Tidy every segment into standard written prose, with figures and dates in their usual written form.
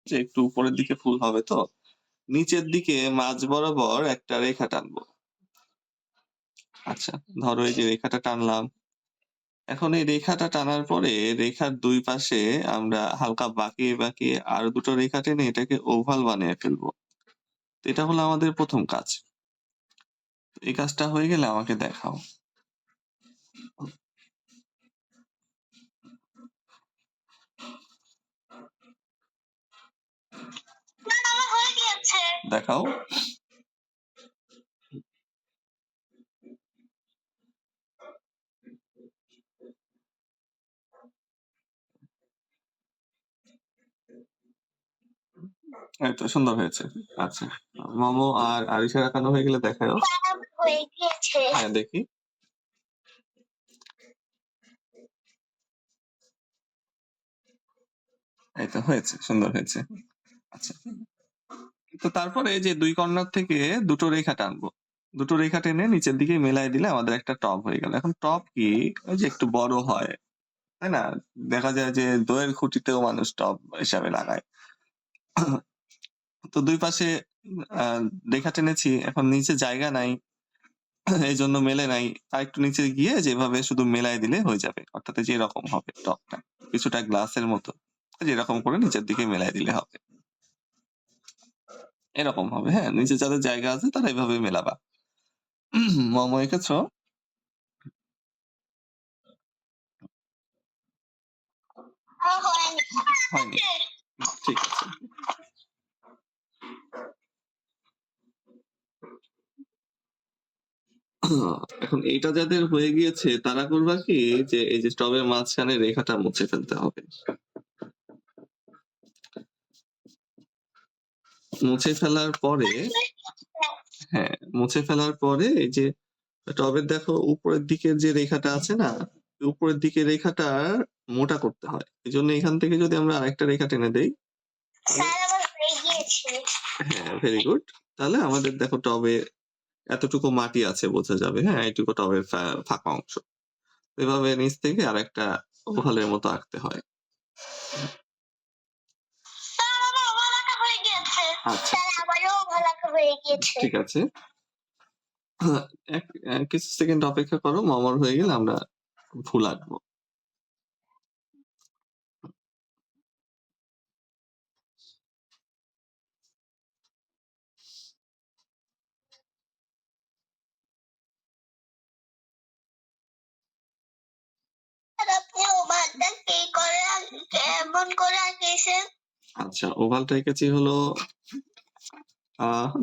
যে একটু উপরের দিকে ফুল হবে তো, নিচের দিকে মাঝ বরাবর একটা রেখা টানবো। আচ্ছা, ধরো এই যে রেখাটা টানলাম। এখন এই রেখাটা টানার পরে রেখার ২ পাশে আমরা হালকা বাঁকিয়ে আরো ২ টো রেখা টেনে এটাকে ওভাল বানিয়ে ফেলবো। তো এটা হলো আমাদের ১ম কাজ। এই কাজটা হয়ে গেলে আমাকে দেখাও। দেখাও। এই তো সুন্দর হয়েছে। আচ্ছা। মোমো আর আরিশার আঁকানো হয়ে গেলে দেখাও। হয়ে গিয়েছে। হ্যাঁ, দেখি। এই তো হয়েছে, সুন্দর হয়েছে। আচ্ছা। তো তারপরে যে ২ কর্নার থেকে ২ টো রেখা টানবো। ২ টো রেখা টেনে নিচের দিকে মেলায় দিলে আমাদের একটা টব হয়ে গেল। এখন টব কি? ওই যে একটু বড় হয়। তাই না? দেখা যায় যে দইয়ের খুঁটিতেও মানুষ টব হিসাবে লাগায়। তো ২ পাশে আ রেখা টেনেছি। এখন নিচে জায়গা নাই। এইজন্য মেলে নাই। আরেকটু নিচে গিয়ে যেভাবে শুধু মেলায় দিলে হয়ে যাবে। অর্থাৎ এই যে এরকম হবে টবটা। কিছুটা গ্লাসের মতো। এই যে এরকম করে নিচের দিকে মেলায় দিলে হবে। এরকম হবে, হ্যাঁ? নিচে যাদের জায়গা আছে তারা এভাবে মেলাবা। মোমো এঁকেছো? হয়নি। ঠিক আছে। এখন এইটা যাদের হয়ে গিয়েছে তারা করবা কি যে এই যে টবের মাঝখানে রেখাটা মুছে ফেলতে হবে। মুছে ফেলার পরে হ্যাঁ, মুছে ফেলার পরে এই যে টবের দেখো উপরের দিকের যে রেখাটা আছে না? উপরের দিকের রেখাটা মোটা করতে হয়। এজন্য এখান থেকে যদি আমরা আরেকটা রেখা টেনে দেই স্যার আমার হয়ে গিয়েছে। হ্যাঁ, ভেরি গুড। তাহলে আমাদের দেখো টবে এতটুকু মাটি আছে বোঝা যাবে, হ্যাঁ? এইটুকু টবের ফাঁকা অংশ। এভাবে নিচ থেকে আরেকটা ওভালের মতো আঁকতে হয়। স্যার আমার ওভাল আঁকা হয়ে গিয়েছে। আচ্ছা। স্যার আমারও ওভাল আঁকা হয়ে গিয়েছে। ঠিক আছে। কিছু সেকেন্ড অপেক্ষা করো। মোমোর হয়ে গেলে আমরা ফুল আঁকবো। স্যার আপনি ওভালটা কেমন করে আঁকিয়েছেন? আচ্ছা, ওভালটা এঁকেছি হলো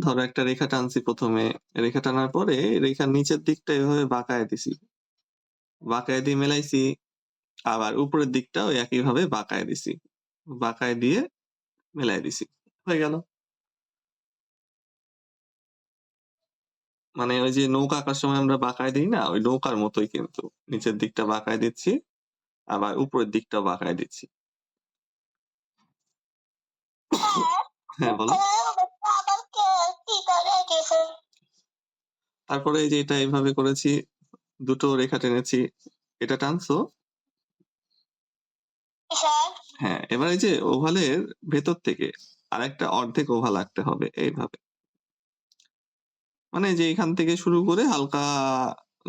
ধরো একটা রেখা টানছি ১ম এ। রেখা টানার পরে রেখার নিচের দিকটা এভাবে বাঁকায় দিছি। বাঁকায় দিয়ে মেলাইছি। আবার উপরের দিকটা ওই একইভাবে বাঁকায় দিছি। বাঁকায় দিয়ে মেলায় দিছি। হয়ে গেল। মানে ওই যে নৌকা আঁকার সময় আমরা বাঁকায় দিই না? ওই নৌকার মতোই কিন্তু। নিচের দিকটা বাঁকায় দিচ্ছি, আবার উপরের দিকটাও বাঁকায় দিচ্ছি। হ্যাঁ, বলো। আবার কি করে আঁকিয়েছেন? তারপরে এই যে এটা এভাবে করেছি। ২ টো রেখা টেনেছি। এটা টানছো? স্যার হ্যাঁ, এবার এই যে ওভালের ভেতর থেকে আরেকটা অর্ধেক ওভাল আঁকতে হবে এইভাবে। মানে যে এখান থেকে শুরু করে হালকা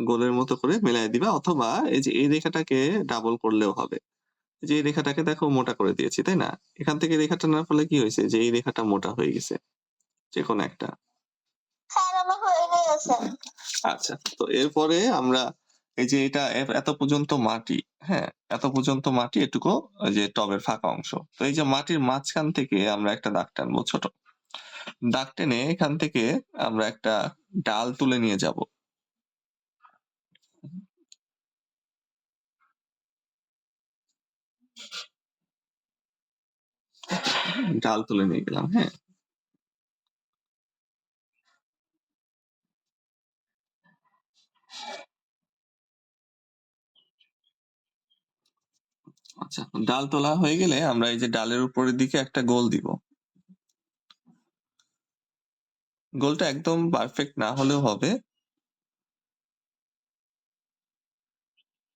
গোলের মতো করে মেলায় দিবা অথবা এই যে এই রেখাটাকে ডাবল করলেও হবে। যে এই রেখাটাকে দেখো মোটা করে দিয়েছি, তাই না? এখান থেকে রেখা টানার ফলে কি হয়েছে? যে এই রেখাটা মোটা হয়ে গেছে। যেকোনো একটা। স্যার আমার হয়ে গিয়েছে। আচ্ছা, তো এরপরে আমরা এই যে এটা এত পর্যন্ত মাটি, হ্যাঁ? এত পর্যন্ত মাটি এটুকু ওই যে টবের ফাঁকা অংশ। তো এই যে মাটির মাঝখান থেকে আমরা একটা দাগ টানবো ছোট। দাগ টেনে এখান থেকে আমরা একটা ডাল তুলে নিয়ে যাব। ডাল তুলে নিয়ে গেলাম, হ্যাঁ? আচ্ছা, ডাল তোলা হয়ে গেলে আমরা এই যে ডালের উপরের দিকে একটা গোল দিব। গোলটা একদম পারফেক্ট না হলেও হবে।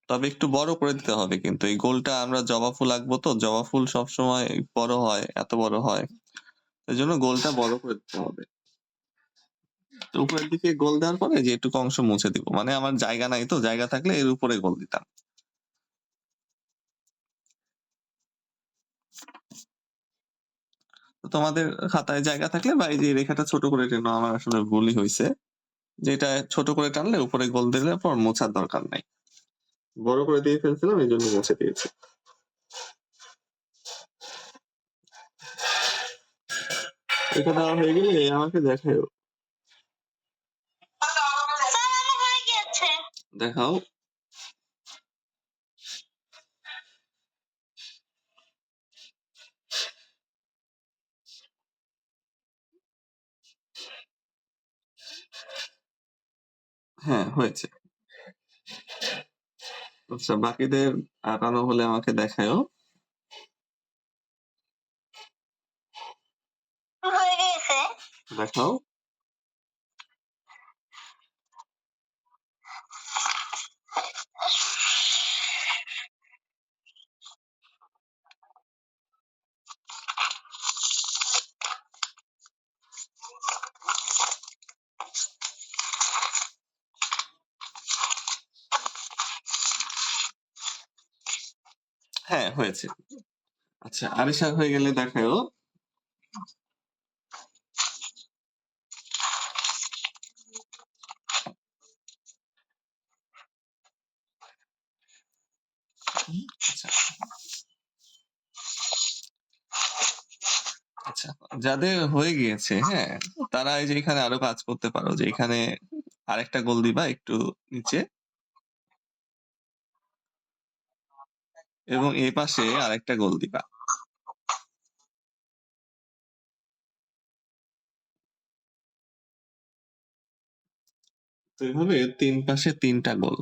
তবে একটু বড় করে দিতে হবে কিন্তু এই গোলটা আমরা জবা ফুল আঁকবো তো জবা ফুল সবসময় বড় হয়, এত বড় হয়। এই জন্য গোলটা বড় করে দিতে হবে। তো উপরের দিকে গোল দেওয়ার পরে যে একটু অংশ মুছে দিব, মানে আমার জায়গা নাই তো, জায়গা থাকলে এর উপরে গোল দিতাম। তো তোমাদের খাতায় জায়গা থাকলে বা এই যে রেখাটা ছোট করে টেনো, আমার আসলে ভুলই হয়েছে, যেটা ছোট করে টানলে উপরে গোল দিলে পর মোছার দরকার নাই, বড় করে দিয়ে ফেলছিলাম এই জন্য মুছে দিয়েছি। এটা দেওয়া হয়ে গেলে আমাকে দেখাও। স্যার আমার হয়ে গিয়েছে। দেখাও। হ্যাঁ হয়েছে। আচ্ছা বাকিদের আঁকানো হলে আমাকে দেখাও। হয়ে গিয়েছে। দেখাও। হ্যাঁ হয়েছে। আচ্ছা আরিশা হয়ে গেলে দেখাও। আচ্ছা আচ্ছা যাদের হয়ে গিয়েছে হ্যাঁ, তারা এই যে এখানে আরো কাজ করতে পারো, যে এখানে আরেকটা গোল দিবা একটু নিচে, এবং এই পাশে আরেকটা গোল দিবা। তো এইভাবে 3 পাশে 3টা গোল।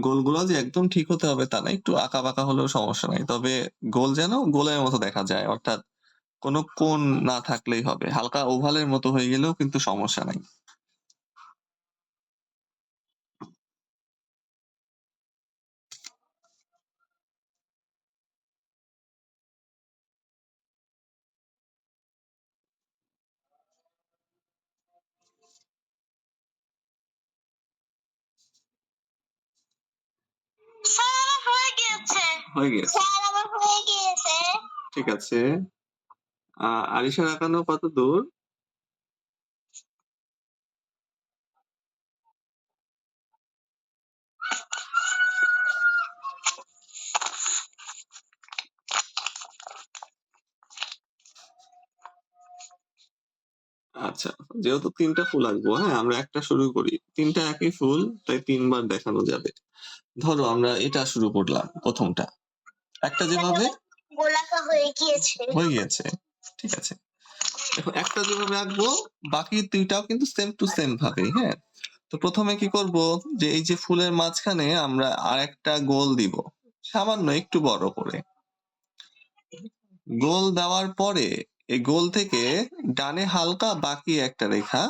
গোলগুলো যে একদম ঠিক হতে হবে তা না, একটু আঁকা বাঁকা হলেও সমস্যা নাই, তবে গোল যেন গোলের মতো দেখা যায়, অর্থাৎ কোনো কোণ না থাকলেই হবে, হালকা ওভালের মতো হয়ে গেলেও কিন্তু সমস্যা নাই। স্যার আমার হয়ে গিয়েছে। হয়ে গেছে। স্যার আমার হয়ে গিয়েছে। ঠিক আছে। আরিশার আঁকানো কত দূর? আচ্ছা যেহেতু 3টা ফুল আঁকবো, হ্যাঁ আমরা একটা শুরু করি, 3টা একই ফুল তাই 3বার দেখানো যাবে। ধরো আমরা এটা শুরু করলাম, প্রথমটা একটা যেভাবে গোলাকা হয়ে গিয়েছে। হয়ে গেছে, ঠিক আছে। এখন একটা যেভাবে আঁকবো বাকি 2টাও কিন্তু সেম টু সেম ভাবে, হ্যাঁ। তো প্রথমে কি করব, যে এই যে ফুলের মাঝখানে আমরা আরেকটা গোল দিব, সামান্য একটু বড় করে। গোল দেওয়ার পরে এই গোল থেকে ডানে হালকা বাঁকিয়ে একটা রেখা,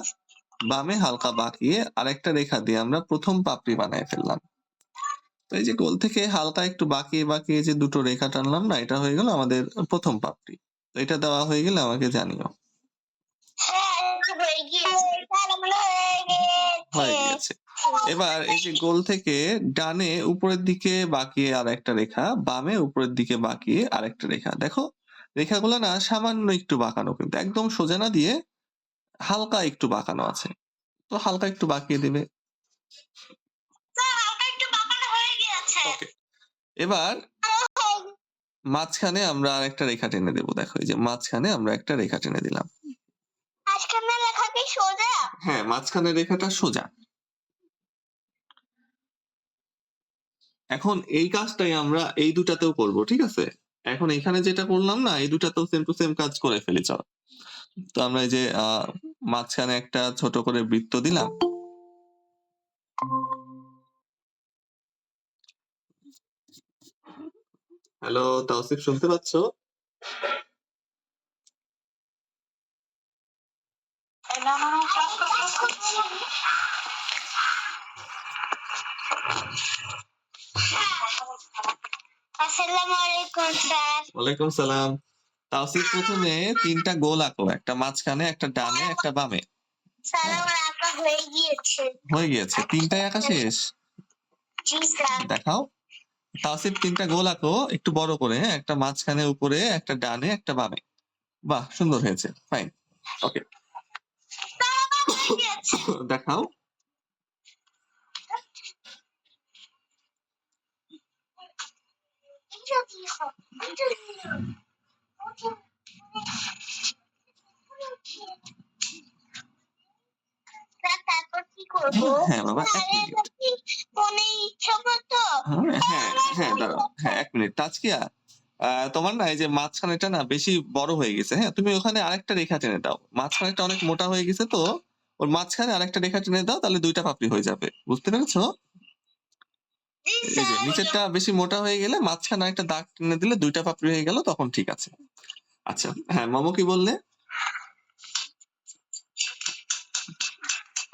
বামে হালকা বাঁকিয়ে আরেকটা রেখা দিয়ে আমরা প্রথম পাপড়ি বানায় ফেললাম। তো এই যে গোল থেকে হালকা একটু বাঁকিয়ে বাঁকিয়ে যে দুটো রেখা টানলাম না, এটা হয়ে গেল আমাদের প্রথম পাপড়ি। তো এটা দেওয়া হয়ে গেলে আমাকে জানিও। হ্যাঁ হয়ে গিয়েছে। স্যার আমার হয়ে হয়ে গিয়েছে। এবার এই যে গোল থেকে ডানে উপরের দিকে বাঁকিয়ে আরেকটা রেখা, বামে উপরের দিকে বাঁকিয়ে আরেকটা রেখা, দেখো রেখাগুলো না সামান্য একটু বাঁকানো, কিন্তু একদম সোজা না দিয়ে হালকা একটু বাঁকানো আছে, তো হালকা একটু বাঁকিয়ে দিবে। স্যার হালকা একটু বাঁকানো হয়ে গিয়েছে। ওকে। এবার মাঝখানে আমরা আরেকটা রেখা টেনে দেবো, দেখো এই যে মাঝখানে আমরা একটা রেখা টেনে দিলাম। মাঝখানে লেখা কি সোজা? হ্যাঁ মাঝখানে রেখাটা সোজা। এখন এই কাজটাই আমরা এই দুটাতেও করব, ঠিক আছে। এখন এখানে যেটা করলাম না, এই দুটাতেও সেম টু সেম কাজ করে ফেলি, চল। তো আমরা এই যে মাঝখানে একটা ছোট করে বৃত্ত দিলাম, হ্যালো তাওসিফ শুনতে পাচ্ছ? আসসালামু আলাইকুম স্যার। ওয়ালাইকুম সালাম। তাওসিফ প্রথমে ৩টা গোল আঁকো। একটা মাঝখানে, একটা ডানে, একটা বামে। স্যার হ্যাঁ, আমার আঁকা হয়ে গিয়েছে। হয়ে গিয়েছে। ৩টাই আঁকা শেষ? জি স্যার। দেখাও। তাওসিফ ৩টা গোল আঁকো একটু বড় করে, হ্যাঁ? একটা মাঝখানে উপরে, একটা ডানে, একটা বামে। বাহ! সুন্দর হয়েছে। ফাইন। ওকে। স্যার আমার হয়ে গিয়েছে। দেখাও। স্যার তারপর কি করব? হ্যাঁ বাবা, ১ স্যার মিনিট। এটা কি ফোনে ইচ্ছা মতো? হ্যাঁ, দাঁড়াও। হ্যাঁ, ১ মিনিট। তাজকিয়া, তোমার না এই যে মাঝখানেটা না বেশি বড় হয়ে গেছে, হ্যাঁ? তুমি ওখানে আরেকটা রেখা টেনে দাও। মাঝখানেরটা অনেক মোটা হয়ে গেছে তো, ওর মাঝখানে আরেকটা রেখা টেনে দাও, তাহলে ২ টা পাপড়ি হয়ে যাবে। বুঝতে পেরেছো? জি এই যে স্যার। নিচেরটা বেশি মোটা হয়ে গেলে মাঝখানে আরেকটা দাগ টেনে দিলে ২ টা পাপড়ি হয়ে গেল, তখন ঠিক আছে। আচ্ছা, হ্যাঁ, মোমো কি বললে?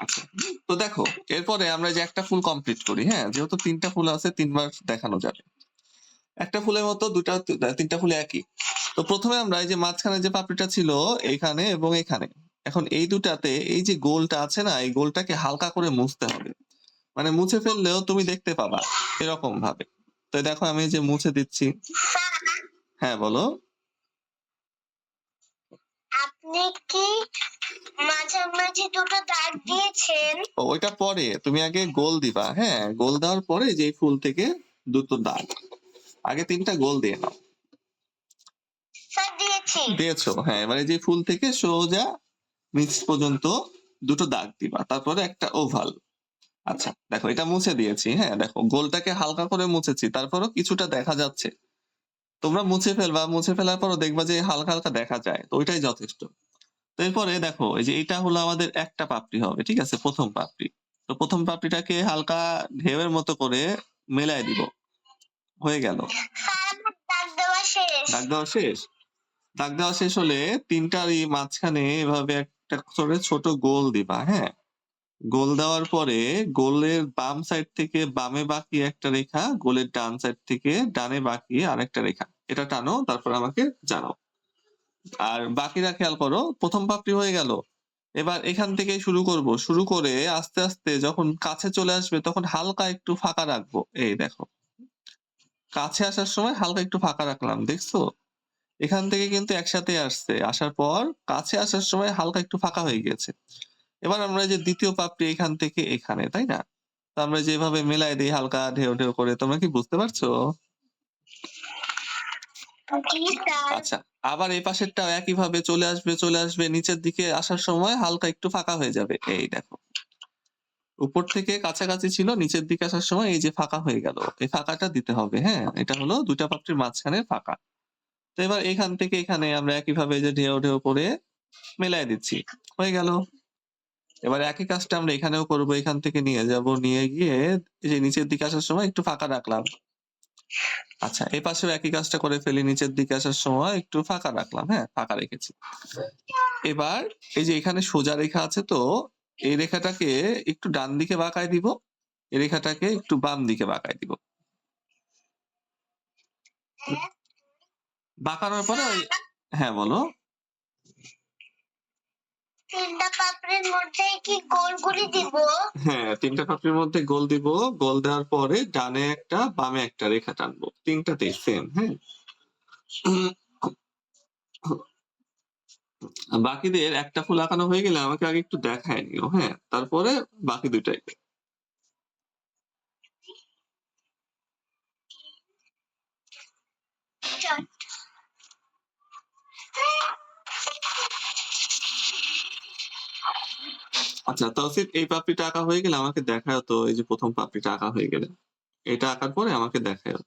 আচ্ছা, তো দেখো এরপরে আমরা যে একটা ফুল কমপ্লিট করি, হ্যাঁ? যেহেতু ৩টা ফুল আছে ৩ বার দেখানো যাবে। একটা ফুলের মতো ৩টা ফুল একই। তো প্রথমে আমরা এই যে মাঝখানে যে পাপড়িটা ছিল এইখানে এবং এখানে, এখন এই দুটাতে এই যে গোলটা আছে না, এই গোলটাকে হালকা করে মুছতে হবে। মানে মুছে ফেললেও তুমি দেখতে পাবা এরকম ভাবে। তো দেখো আমি এই যে মুছে দিচ্ছি। স্যার হ্যাঁ বলো। আপনি কি মাঝামাঝি দুটো দাগ দিয়েছেন? ওইটা পরে, তুমি আগে গোল দিবা, হ্যাঁ? গোল দেওয়ার পরে যে এই ফুল থেকে দুটো দাগ, আগে ৩টা গোল দিয়ে নাও। স্যার দিয়েছি। দিয়েছো? হ্যাঁ, এবারে যে ফুল থেকে সোজা নিচ পর্যন্ত দুটো দাগ দিবা, তারপরে একটা ওভাল। আচ্ছা, দেখো এটা মুছে দিয়েছি, হ্যাঁ? দেখো গোলটাকে হালকা করে মুছেছি, তারপরও কিছুটা দেখা যাচ্ছে। তোমরা মুছে ফেলবা, মুছে ফেলার পরও দেখবা যে হালকা হালকা দেখা যায়, তো ওইটাই যথেষ্ট। তো এরপরে দেখো এই যে এটা হলো আমাদের একটা পাপড়ি হবে, ঠিক আছে? প্রথম পাপড়ি। তো প্রথম পাপড়িটাকে হালকা ঢেউয়ের মতো করে মেলায় দিব। হয়ে গেল। স্যার আমার দাগ দেওয়া শেষ। দাগ দেওয়া শেষ? দাগ দেওয়া শেষ হলে ৩টারই মাঝখানে এভাবে একটা করে ছোট গোল দিবা, হ্যাঁ? গোল দেওয়ার পরে গোলের বাম সাইড থেকে বামে বাঁকিয়ে একটা রেখা, গোলের ডান সাইড থেকে ডানে বাঁকিয়ে আরেকটা রেখা। এটা টানো, তারপর আমাকে জানাও। আর বাকিরা খেয়াল করো, প্রথম পাপড়ি হয়ে গেল। এবার এখান থেকেই শুরু করব। শুরু করে আস্তে আস্তে যখন কাছে চলে আসবে তখন হালকা একটু ফাঁকা রাখবো। এই দেখো। কাছে আসার সময় হালকা একটু ফাঁকা রাখলাম। দেখছো? এখান থেকে কিন্তু একসাথে আসছে। আসার পর কাছে আসার সময় হালকা একটু ফাঁকা হয়ে গিয়েছে। এবার আমরা এই যে ২য় পাপড়ি এখান থেকে এখানে, তাই না? তো আমরা যেভাবে মেলাই দেই হালকা ঢেউ ঢেউ করে, তোমরা কি বুঝতে পারছো? জি স্যার। আচ্ছা, আবার এই পাশেরটাও একইভাবে চলে আসবে, চলে আসবে, নিচের দিকে আসার সময় হালকা একটু ফাঁকা হয়ে যাবে। এই দেখো। উপর থেকে কাছাকাছি ছিল, নিচের দিকে আসার সময় এই যে ফাঁকা হয়ে গেল। এই ফাঁকাটা দিতে হবে, হ্যাঁ? এটা হলো ২ টা পাপড়ির মাঝখানের ফাঁকা। তো এবার এখান থেকে এখানে আমরা একইভাবে এই যে ঢেউ ঢেউ করে মেলায় দিচ্ছি। হয়ে গেল। এবার একই কাজটা আমরা এখানেও করব। এখান থেকে নিয়ে যাব, নিয়ে গিয়ে এই যে নিচের দিকে আসার সময় একটু ফাঁকা রাখলাম। আচ্ছা, এই পাশেও একই কাজটা করে ফেলি। নিচের দিকে আসার সময় একটু ফাঁকা রাখলাম, হ্যাঁ? ফাঁকা রেখেছি। এবার এই যে এখানে সোজা রেখা আছে তো, এই রেখাটাকে একটু ডান দিকে বাঁকায় দিব। এই রেখাটাকে একটু বাম দিকে বাঁকায় দিব। বাঁকানোর পরে ওই, হ্যাঁ বলো। ৩টা পাপড়ির মধ্যে কি গোলগুলি দিব? হ্যাঁ, ৩টা পাপড়ির মধ্যে গোল দিব। গোল দেওয়ার পরে ডানে একটা, বামে একটা রেখা টানবো। ৩টাতেই সেম, হ্যাঁ? বাকিদের একটা ফুল আঁকানো হয়ে গেলে আমাকে আগে একটু দেখায় নিও, হ্যাঁ? তারপরে বাকি ২টাই। চল। আচ্ছা, তাওসিফ এই পাপড়িটা আঁকা হয়ে গেলে আমাকে দেখায়ও তো, এই যে প্রথম পাপড়িটা আঁকা হয়ে গেলে। এটা আঁকার পরে আমাকে দেখায়ও।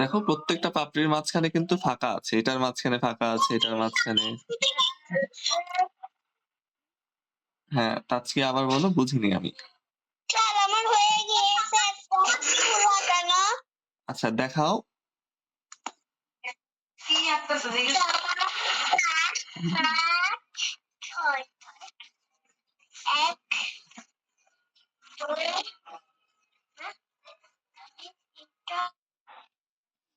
দেখো প্রত্যেকটা পাপড়ির মাঝখানে কিন্তু ফাঁকা আছে। এটার মাঝখানে ফাঁকা আছে, এটার মাঝখানে। হ্যাঁ, তাজকি আবার বলো, বুঝিনি আমি। স্যার আমার হয়ে গিয়েছে ফুল আঁকানো। আচ্ছা দেখাও। এক, দুই,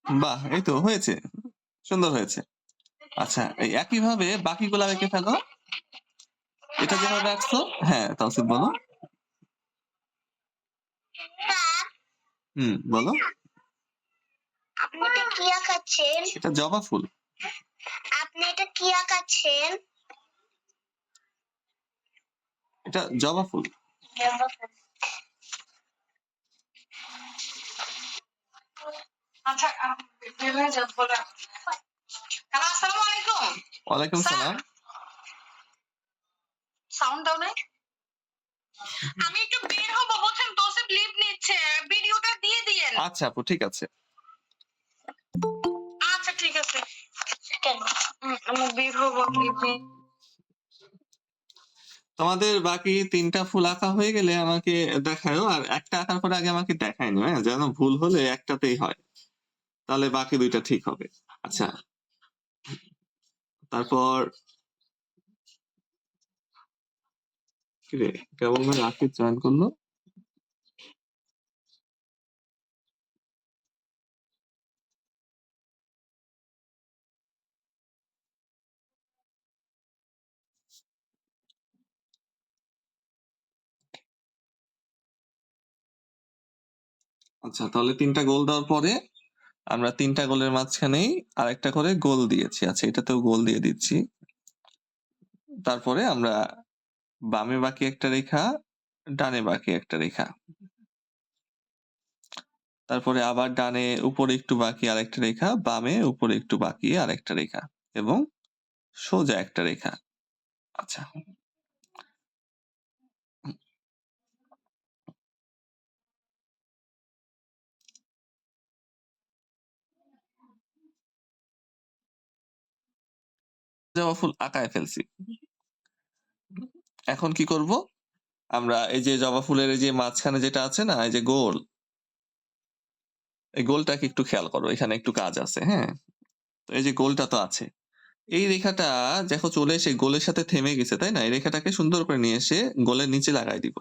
বাহ, এই তো হয়েছে, সুন্দর হয়েছে। আচ্ছা এই একইভাবে বাকিগুলা এঁকে ফেলো। এটা যেভাবে আঁকছো, হ্যাঁ তাওসিফ বলো। বলো। আপনি এটা কি আঁকাচ্ছেন? এটা জবা ফুল। আপনি এটা কি আঁকাচ্ছেন? এটা জবা ফুল। আচ্ছা বের হয়ে যাও বলে। হ্যালো আসসালামু আলাইকুম। ওয়ালাইকুম সালাম। সাউন্ড দাও নাই। আমি একটু বের হবো, বলছেন তোসিফ লিভ নিচ্ছে, ভিডিওটা দিয়ে দিয়েন। আচ্ছা আপু, ঠিক আছে। আচ্ছা ঠিক আছে। কেন? আমি বের হবো, লিভ নিয়ে। তোমাদের বাকি 3টা ফুল আঁকা হয়ে গেলে আমাকে দেখায়ও, আর একটা আঁকার পরে আগে আমাকে দেখায় নিও, হ্যাঁ, যেন ভুল হলে একটাতেই হয়, তাহলে বাকি 2টা ঠিক হবে। আচ্ছা তারপর কি রে, কেমন ভাবে আঁকির চয়ন করলো? আচ্ছা তাহলে 3টা গোল দেওয়ার পরে আমরা 3টা গোলের মাঝখানেই আরেকটা করে গোল দিয়েছি। আচ্ছা এটাতেও গোল দিয়ে দিচ্ছি। তারপরে আমরা বামে বাকি একটা রেখা, ডানে বাকি একটা রেখা, তারপরে আবার ডানে উপরে একটু বাকি আরেকটা রেখা, বামে উপরে একটু বাকি আরেকটা রেখা, এবং সোজা একটা রেখা। আচ্ছা জবা ফুল আঁকায় ফেলছি। এখন কি করব, আমরা এই যে জবা ফুলের এই যে মাঝখানে যেটা আছে না, এই যে গোল, এই গোলটাকে একটু খেয়াল করো, এখানে একটু কাজ আছে। হ্যাঁ, তো এই যে গোলটা তো আছে, এই রেখাটা দেখো চলে এসে গোলের সাথে থেমে গেছে, তাই না? এই রেখাটাকে সুন্দর করে নিয়ে এসে গোলের নিচে লাগাই দিব।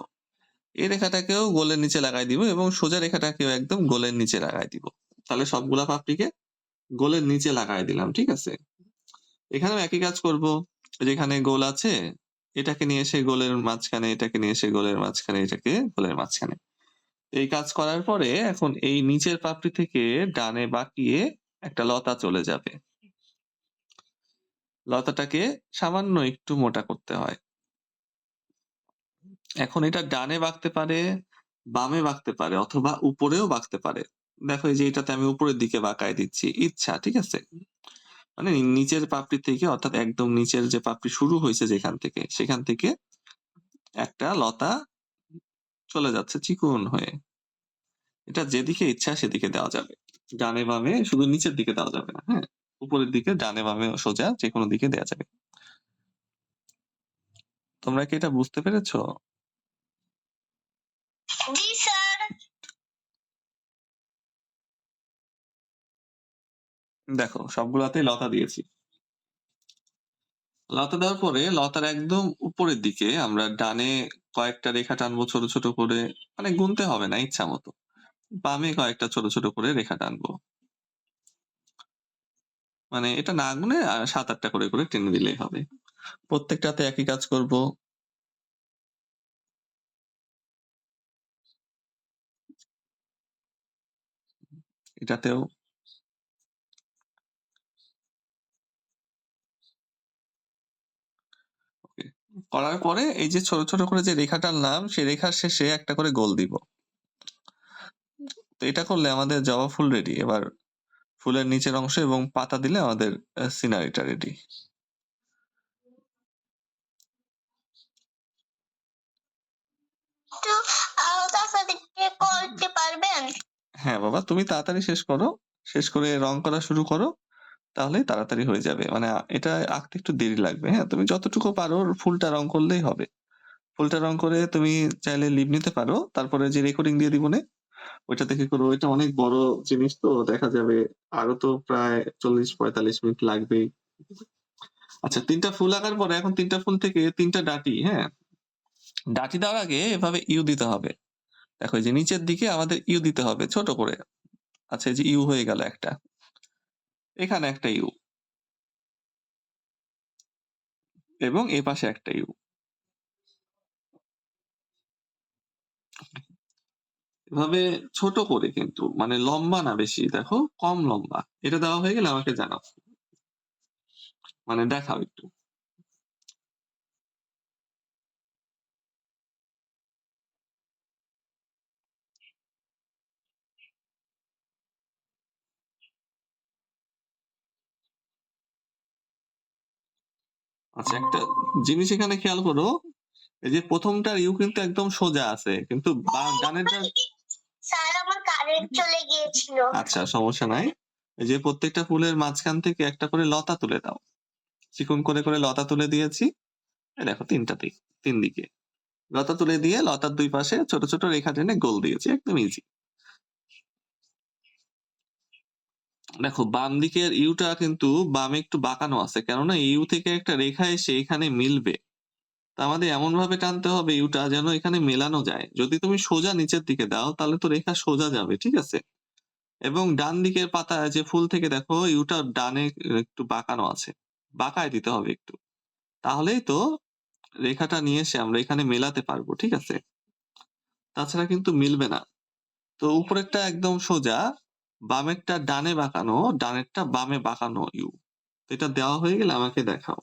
এই রেখাটাকেও গোলের নিচে লাগাই দিব, এবং সোজা রেখাটাকেও একদম গোলের নিচে লাগাই দিব। তাহলে সবগুলা পাপড়িকে গোলের নিচে লাগাই দিলাম, ঠিক আছে? এখানেও একই কাজ করব, যেখানে গোল আছে এটাকে নিয়ে এসে গোলের মাঝখানে, এটাকে নিয়ে এসে গোলের মাঝখানে, এটাকে গোলের মাঝখানে। এই কাজ করার পরে এখন এই নিচের পাপড়ি থেকে ডানে বাঁকিয়ে একটা লতা চলে যাবে। লতাটাকে সামান্য একটু মোটা করতে হয়। এখন এটা ডানে বাঁকতে পারে, বামে বাঁকতে পারে, অথবা উপরেও বাঁকতে পারে। দেখো এই যে এটাতে আমি উপরের দিকে বাঁকায় দিচ্ছি, ইচ্ছা, ঠিক আছে? মানে নিচের পাপড়ি থেকে, অর্থাৎ একদম নিচের যে পাপড়ি শুরু হয়েছে যেখান থেকে, সেখান থেকে একটা লতা চলে যাচ্ছে চিকন হয়ে। এটা যেদিকে ইচ্ছা সেদিকে দেওয়া যাবে, ডানে বামে, শুধু নিচের দিকে দেওয়া যাবে না। হ্যাঁ, উপরের দিকে, ডানে বামে, সোজা যে কোনো দিকে দেওয়া যাবে। তোমরা কি এটা বুঝতে পেরেছো? জি স্যার। দেখো সবগুলাতেই লতা দিয়েছি। লতা দেওয়ার পরে লতার একদম উপরের দিকে আমরা ডানে কয়েকটা রেখা টানবো ছোট ছোট করে, মানে গুনতে হবে না, ইচ্ছা মতো। বামে কয়েকটা ছোট ছোট করে রেখা টানবো, মানে এটা না গুনে 7-8টা করে করে টেনে দিলেই হবে। প্রত্যেকটাতে একই কাজ করব। এটাতেও করার পরে এই যে ছোট ছোট করে যে রেখা টানলাম, সেই রেখার শেষে একটা করে গোল দিব। তো এটা করলে আমাদের জবা ফুল রেডি। এবার ফুলের নিচের অংশ এবং পাতা দিলে আমাদের সিনারিটা রেডি। একটু তাড়াতাড়ি করতে পারবেন? হ্যাঁ বাবা, তুমি তাড়াতাড়ি শেষ করো, শেষ করে রং করা শুরু করো, তাহলেই তাড়াতাড়ি হয়ে যাবে। মানে এটা আঁকতে একটু দেরি লাগবে। হ্যাঁ, তুমি যতটুকু পারো ফুলটা রং করলেই হবে। ফুলটা রং করে তুমি চাইলে লিভ নিতে পারো। তারপরে যে রেকর্ডিং দিয়ে দিব নে, ওইটা থেকে করো। ওইটা অনেক বড় জিনিস তো দেখা যাবে আরো তো প্রায় ৪০-৪৫ মিনিট লাগবেই। আচ্ছা ৩ টা ফুল আঁকার পরে এখন ৩ টা ফুল থেকে ৩ টা ডাঁটি, হ্যাঁ? ডাঁটি দেওয়ার আগে এভাবে ইউ দিতে হবে। দেখো এই যে নিচের দিকে আমাদের ইউ দিতে হবে ছোট করে। আচ্ছা এই যে ইউ হয়ে গেল একটা। এখানে একটা ইউ এবং এই পাশে একটা ইউ। এভাবে ছোট করে কিন্তু মানে লম্বা না বেশি, দেখো কম লম্বা। এটা দেওয়া হয়ে গেলে আমাকে জানাও, মানে দেখাও একটু। আচ্ছা একটা জিনিস এখানে খেয়াল করো, এই যে প্রথমটার ইউ কিন্তু একদম সোজা আছে, কিন্তু ডানেরটা। স্যার আমার কারেন্ট চলে গিয়েছিল। আচ্ছা সমস্যা নাই। এই যে প্রত্যেকটা ফুলের মাঝখান থেকে একটা করে লতা তুলে দাও। চিকন করে করে লতা তুলে দিয়েছি। এই দেখো ৩ দিকে লতা তুলে দিয়ে লতার ২ পাশে ছোট ছোট রেখা টেনে গোল দিয়েছি, একদম ইজি। দেখো বাম দিকের ইউটা কিন্তু বামে একটু বাঁকানো আছে, কেননা ইউ থেকে একটা রেখা এসে এখানে মিলবে। তা আমাদের এমন ভাবে টানতে হবে ইউটা যেন এখানে মেলানো যায়। যদি তুমি সোজা নিচের দিকে দাও তাহলে তো রেখা সোজা যাবে, ঠিক আছে? এবং ডান দিকের পাতা যে ফুল থেকে দেখো ইউটা ডানে একটু বাঁকানো আছে, বাঁকায় দিতে হবে একটু। তাহলেই তো রেখাটা নিয়ে এসে আমরা এখানে মেলাতে পারবো, ঠিক আছে? তাছাড়া কিন্তু মিলবে না। তো উপরেরটা একদম সোজা, বামেরটা ডানে বাঁকানো, ডানেরটা বামে বাঁকানো ইউ। এটা দেওয়া হয়ে গেলে আমাকে দেখাও।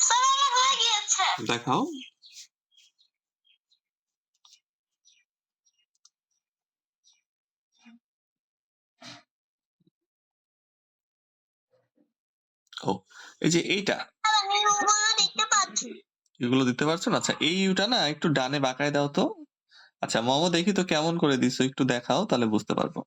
স্যার আমার হয়ে গিয়েছে। দেখাও। ও এই যে এইটা, স্যার আমি ওগুলো দেখতে পাচ্ছি। এগুলো দিতে পারছো না? আচ্ছা এই ইউটা না একটু ডানে বাঁকায় দাও তো। আচ্ছা মোমো দেখি তো কেমন করে দিছো, একটু দেখাও তাহলে বুঝতে পারবো।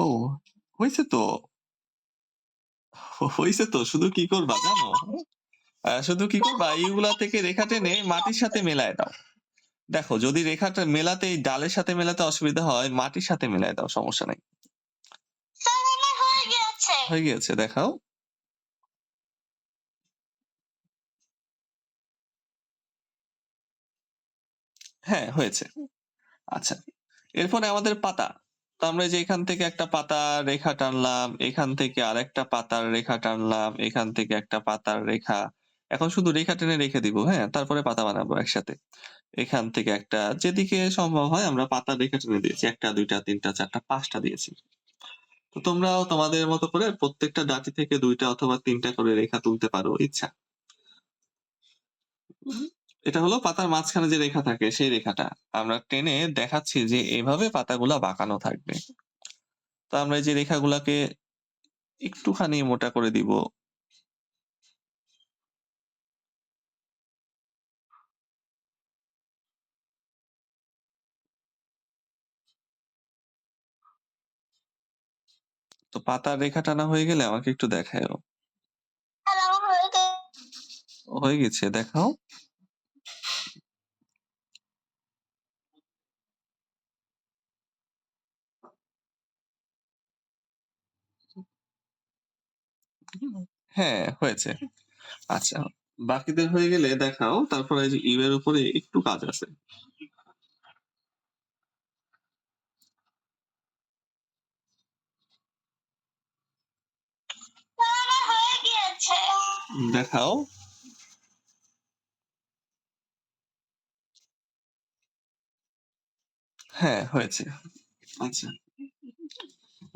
ও হয়েছে তো, হয়েছে তো। শুধু কি করবা জানো? শুধু কি করবা, এইগুলা থেকে রেখা টেনে মাটির সাথে মেলায় দাও। দেখো যদি রেখাটা মেলাতে এই ডালের সাথে মেলাতে অসুবিধা হয়, মাটির সাথে মেলায় দাও, সমস্যা নাই। স্যার আমার হয়ে গিয়েছে। হয়ে গিয়েছে, দেখাও। হ্যাঁ হয়েছে। আচ্ছা এরপরে আমাদের পাতা। তো আমরা এই যে এখান থেকে একটা পাতার রেখা টানলাম, এখান থেকে আরেকটা পাতার রেখা টানলাম, এখান থেকে একটা পাতার রেখা। এখন শুধু রেখা টেনে রেখে দিব, হ্যাঁ? তারপরে পাতা বানাবো একসাথে। এখান থেকে একটা, যেদিকে সম্ভব হয় আমরা পাতার রেখা টেনে দিয়েছি। ১ টা ২ টা ৩ টা ৪ টা ৫ টা দিয়েছি। তো তোমরাও তোমাদের মতো করে প্রত্যেকটা ডাঁটি থেকে ২ টা অথবা ৩ টা করে রেখা তুলতে পারো ইচ্ছা। এটা হলো পাতার মাঝখানে যে রেখা থাকে সেই রেখাটা। আমরা টেনে দেখাচ্ছি যে এভাবে পাতাগুলা বাঁকানো থাকবে। তো আমরা এই যে রেখাগুলাকে একটুখানি মোটা করে দিব। তো পাতার রেখা টানা হয়ে গেলে আমাকে একটু দেখাও। স্যার আমার হয়ে গেছে। হয়ে গেছে, দেখাও। হ্যাঁ হয়েছে। আচ্ছা বাকিদের হয়ে গেলে দেখাও, তারপরে এই যে ইউ এর উপরে একটু কাজ আছে। স্যার আমার হয়ে গিয়েছে। দেখাও। হ্যাঁ হয়েছে। আচ্ছা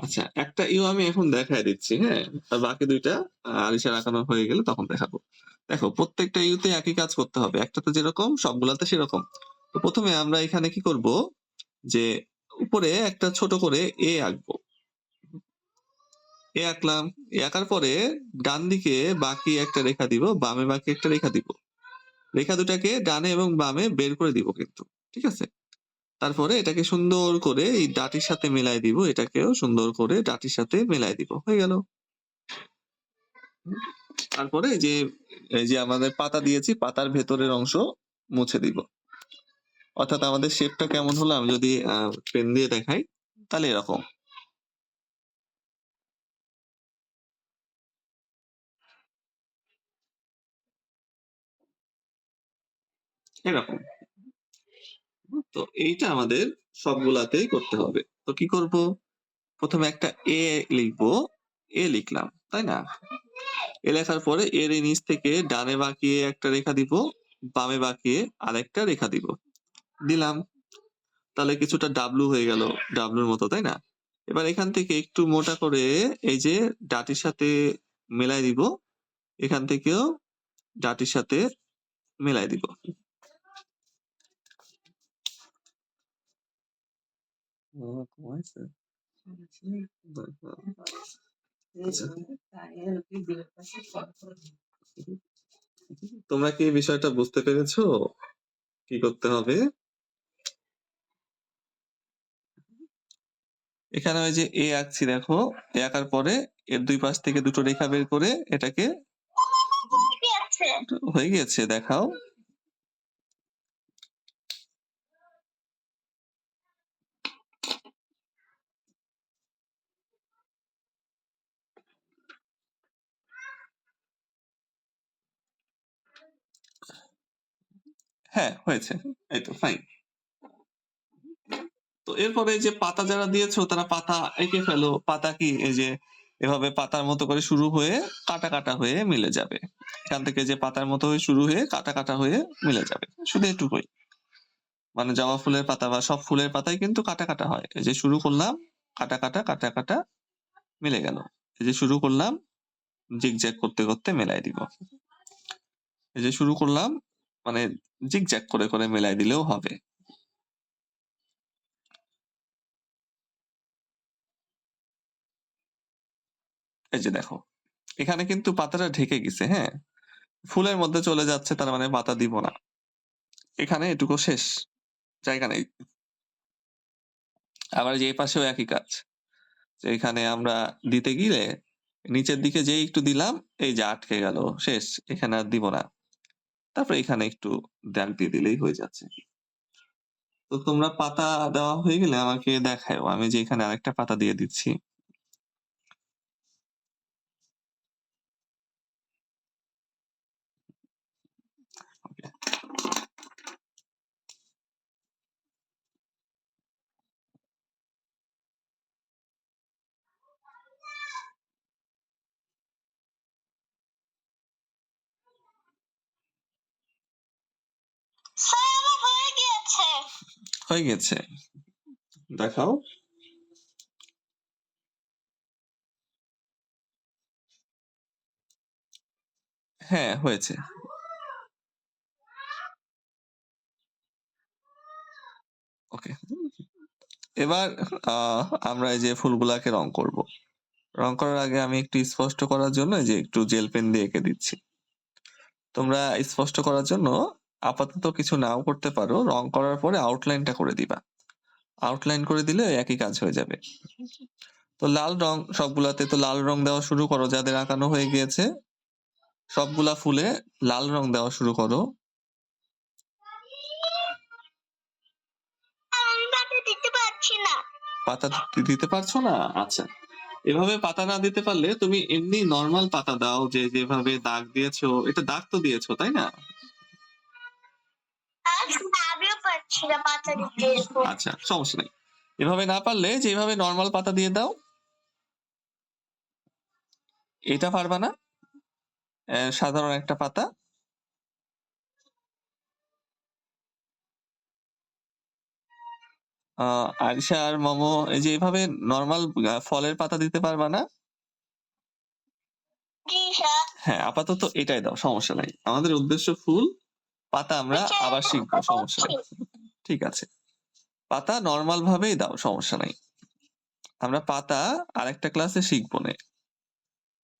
আচ্ছা একটা ইউ আমি এখন দেখায় দিচ্ছি, হ্যাঁ? আর বাকি ২ টা আরিশার আঁকানো হয়ে গেলে তখন দেখাবো। দেখো প্রত্যেকটা ইউতে একই কাজ করতে হবে। একটাতে যেরকম সবগুলাতে সেরকম। তো ১ম এ আমরা এখানে কি করব, যে উপরে একটা ছোট করে এ আঁকবো। এ আঁকলাম। এ আঁকার পরে ডান দিকে বাকি একটা রেখা দিব, বামে বাকি একটা রেখা দিব। রেখা দুটাকে ডানে এবং বামে বের করে দিব কিন্তু, ঠিক আছে? তারপরে এটাকে সুন্দর করে এই ডাটির সাথে মেলায় দিব, এটাকেও সুন্দর করে ডাটির সাথে মেলায় দিব, হয়ে গেল। তারপরে এই যে আমাদের পাতা দিয়েছি, পাতার ভেতরের অংশ মুছে দিব। অর্থাৎ আমাদের শেপটা কেমন হলো আমি যদি পেন দিয়ে দেখাই, তাহলে এরকম। এরকম। তো এইটা আমাদের সবগুলাতেই করতে হবে। তো কি করব? প্রথমে একটা এ লিখবো, এ লিখলাম, তাই না? এ লেখার পরে এর এই নিচ থেকে ডানে বাঁকিয়ে একটা রেখা দিব, বামে বাঁকিয়ে আরেকটা রেখা দিব, দিলাম। তাহলে কিছুটা ডাব্লু হয়ে গেল, ডাব্লুর মতো, তাই না? এবার এখান থেকে একটু মোটা করে এই যে ডাটির সাথে মেলাই দিব, এখান থেকেও ডাটির সাথে মেলাই দিব। তোমরা কি এই বিষয়টা বুঝতে পেরেছো কি করতে হবে? এখানে ওই যে এ আঁকছি, দেখো, এ আঁকার পরে এর দুই পাশ থেকে দুটো রেখা বের করে এটাকে কি আছে? হয়ে গেছে, দেখাও। হ্যাঁ, হয়েছে। এই তো ফাইন। তো এরপরে এই যে পাতা যারা দিয়েছো তারা পাতা এঁকে ফেলো। পাতা কি এই যে এভাবে পাতার মতো করে শুরু হয়ে কাটা কাটা হয়ে মিলে যাবে। এখান থেকে যে পাতার মতো হয়ে শুরু হয়ে কাটা কাটা হয়ে মিলে যাবে, শুধু এটুকুই। মানে জবা ফুলের পাতা বা সব ফুলের পাতাই কিন্তু কাটা কাটা হয়। এই যে শুরু করলাম কাটা কাটা কাটা কাটা মিলে গেল। এই যে শুরু করলাম জিগজ্যাগ করতে করতে মেলাই দিব। এই যে শুরু করলাম মানে জিগজ্যাগ করে করে মেলাই দিলেও হবে। এই যে দেখো, এখানে কিন্তু পাতাটা ঢেকে গেছে, হ্যাঁ, ফুলের মধ্যে চলে যাচ্ছে, তার মানে পাতা দিব না। এখানে এটুকু শেষ, জায়গা নেই। আবার যে এই পাশেও একই কাজ, যে এখানে আমরা দিতে গিয়ে নিচের দিকে যেই একটু দিলাম, এই যে আটকে গেল, শেষ, এখানে আর দিব না। তারপর এখানে একটু দাগ দিয়ে দিলেই হয়ে যাচ্ছে। তো তোমরা পাতা দেওয়া হয়ে গেলে আমাকে দেখাও, আমি যে এখানে আরেকটা পাতা দিয়ে দিচ্ছি। Okay. স্যার আমার হয়ে গিয়েছে। হয়ে গেছে, দেখাও। হ্যাঁ, হয়েছে। ওকে, এবার আমরা এই যে ফুলগুলাকে রং করব। রং করার আগে আমি একটু স্পষ্ট করার জন্য এই যে একটু জেল পেন দিয়ে এঁকে দিচ্ছি। তোমরা স্পষ্ট করার জন্য আপাতত কিছু নাও করতে পারো, রং করার পরে আউটলাইনটা করে দিবা। আউটলাইন করে দিলে একই কাজ হয়ে যাবে। তো লাল রং, সবগুলাতে তো লাল রং দেওয়া শুরু করো, যাদের আঁকানো হয়ে গিয়েছে সবগুলা ফুলে লাল রং দেওয়া শুরু করো। আমি পাতা দিতে পারছি না। পাতা দিতে পারছো না? আচ্ছা, এভাবে পাতা না দিতে পারলে তুমি এমনি নর্মাল পাতা দাও, যে যেভাবে দাগ দিয়েছো, এটা দাগ তো দিয়েছো, তাই না? আমিও পারছি না পাতা দিতে। আচ্ছা, সমস্যা নেই। এভাবে না পারলে যেভাবে নর্মাল পাতা দিয়ে দাও। এটা পারবা না? সাধারণ একটা পাতা। আরিশা আর মমো, এই যে এভাবে নর্মাল ফলের পাতা দিতে পারবা না? জি স্যার। হ্যাঁ, আপাতত এটাই দাও, সমস্যা নাই। আমাদের উদ্দেশ্য ফুল, পাতা আমরা আবার শিখবো, সমস্যা নেই। ঠিক আছে। পাতা নর্মাল ভাবেই দাও, সমস্যা নাই। আমরা পাতা আরেকটা ক্লাসে শিখবো না।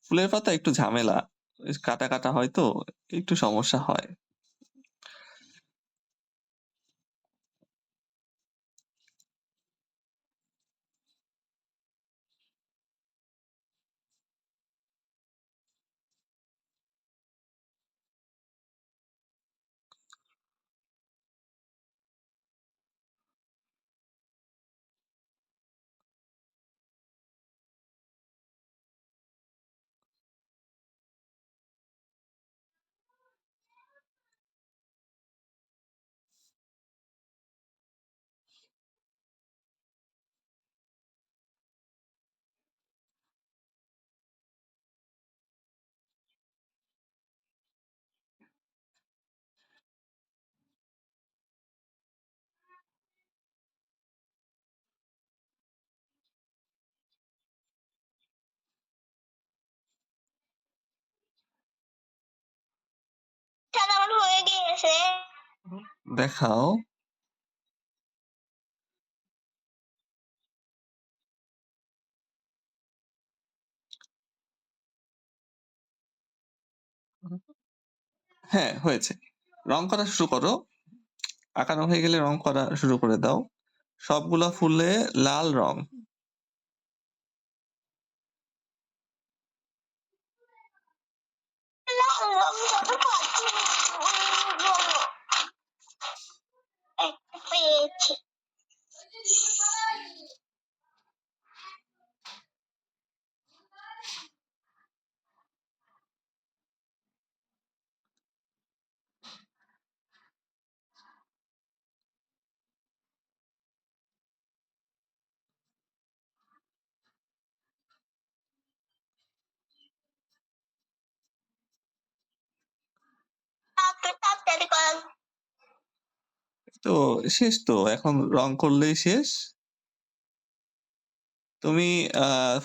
ফুলের পাতা একটু ঝামেলা, কাটা কাটা হয় তো একটু সমস্যা হয়। স্যার আমার হয়ে গিয়েছে। দেখাও। হ্যাঁ, হয়েছে। রং করা শুরু করো। আঁকানো হয়ে গেলে রং করা শুরু করে দাও। সবগুলা ফুলে লাল রং। লাল রং যত পাচ্ছি একটা পেয়েছি। তাড়াতাড়ি কর। তো শেষ তো, এখন রং করলেই শেষ। তুমি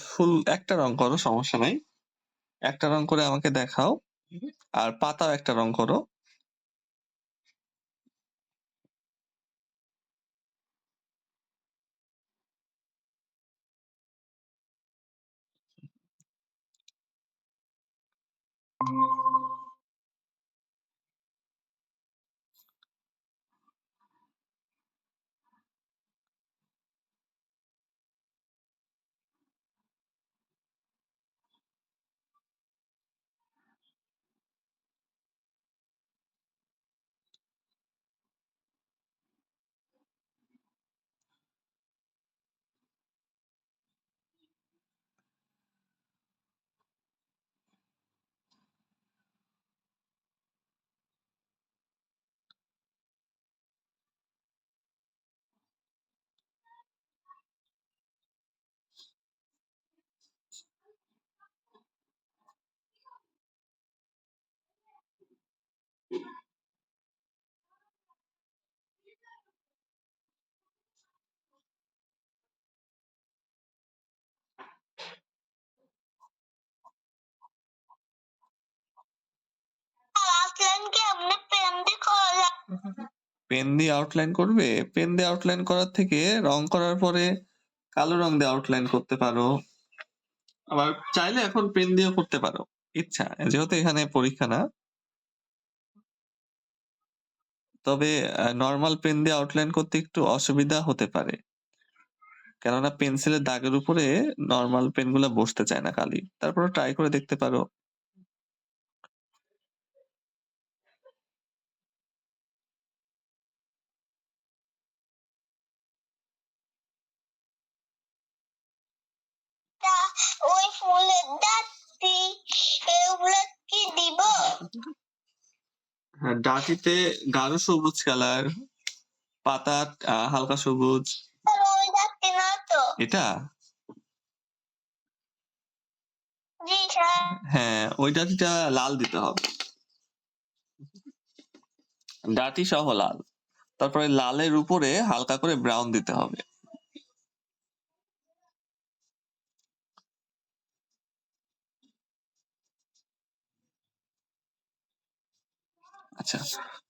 ফুল একটা রং করো, সমস্যা নাই। একটা রং করে আমাকে দেখাও। আর পাতাও একটা রং করো। আউটলাইন কি আপনি পেন দিয়ে করা যায়? পেন দিয়ে আউটলাইন করবে? পেন দিয়ে আউটলাইন করার থেকে রং করার পরে কালো রং দিয়ে আউটলাইন করতে পারো। আবার চাইলে এখন পেন দিয়েও করতে পারো, ইচ্ছা। যেহেতু এখানে পরীক্ষা না, তবে নর্মাল পেন দিয়ে আউটলাইন করতে একটু অসুবিধা হতে পারে, কেননা পেন্সিলের দাগের উপরে নর্মাল পেনগুলো বসতে চায় না কালি। তারপরে ট্রাই করে দেখতে পারো। তা ওই ফুলের ডাঁটি এগুলো কি দিব? হ্যাঁ, ডাটিতে গাঢ় সবুজ কালার, পাতা হালকা সবুজ। স্যার ওই ডাঁটি না তো। এটা? জি স্যার। হ্যাঁ, ওই ডাটিটা লাল দিতে হবে। ডাটি সহ লাল। তারপরে লালের উপরে হালকা করে ব্রাউন দিতে হবে। আচ্ছা,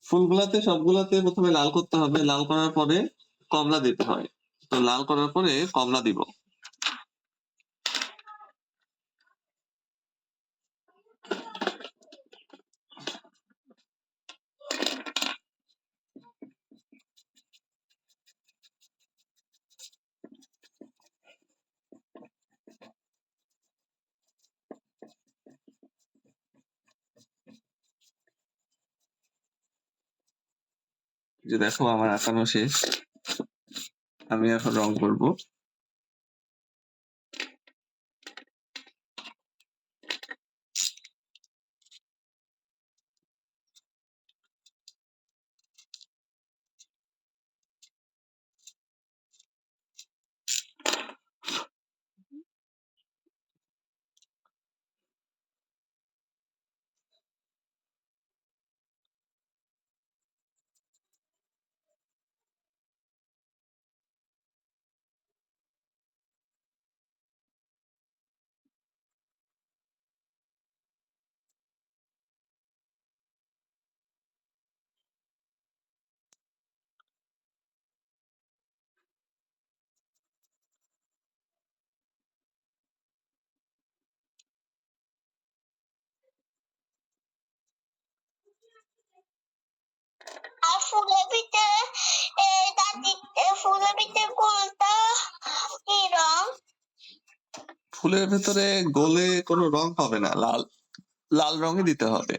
ফুলগুলাতে সবগুলাতে প্রথমে লাল করতে হবে। লাল করার পরে কমলা দিতে হয়। তো লাল করার পরে কমলা দিব। যে দেখো আমার আঁকানো শেষ, আমি এখন রং করব। আর ফুলের ভিতরে ফুলের ভিতরে কোনটা কি রং? ফুলের ভেতরে গোলে কোনো রং হবে না, লাল লাল রঙই দিতে হবে।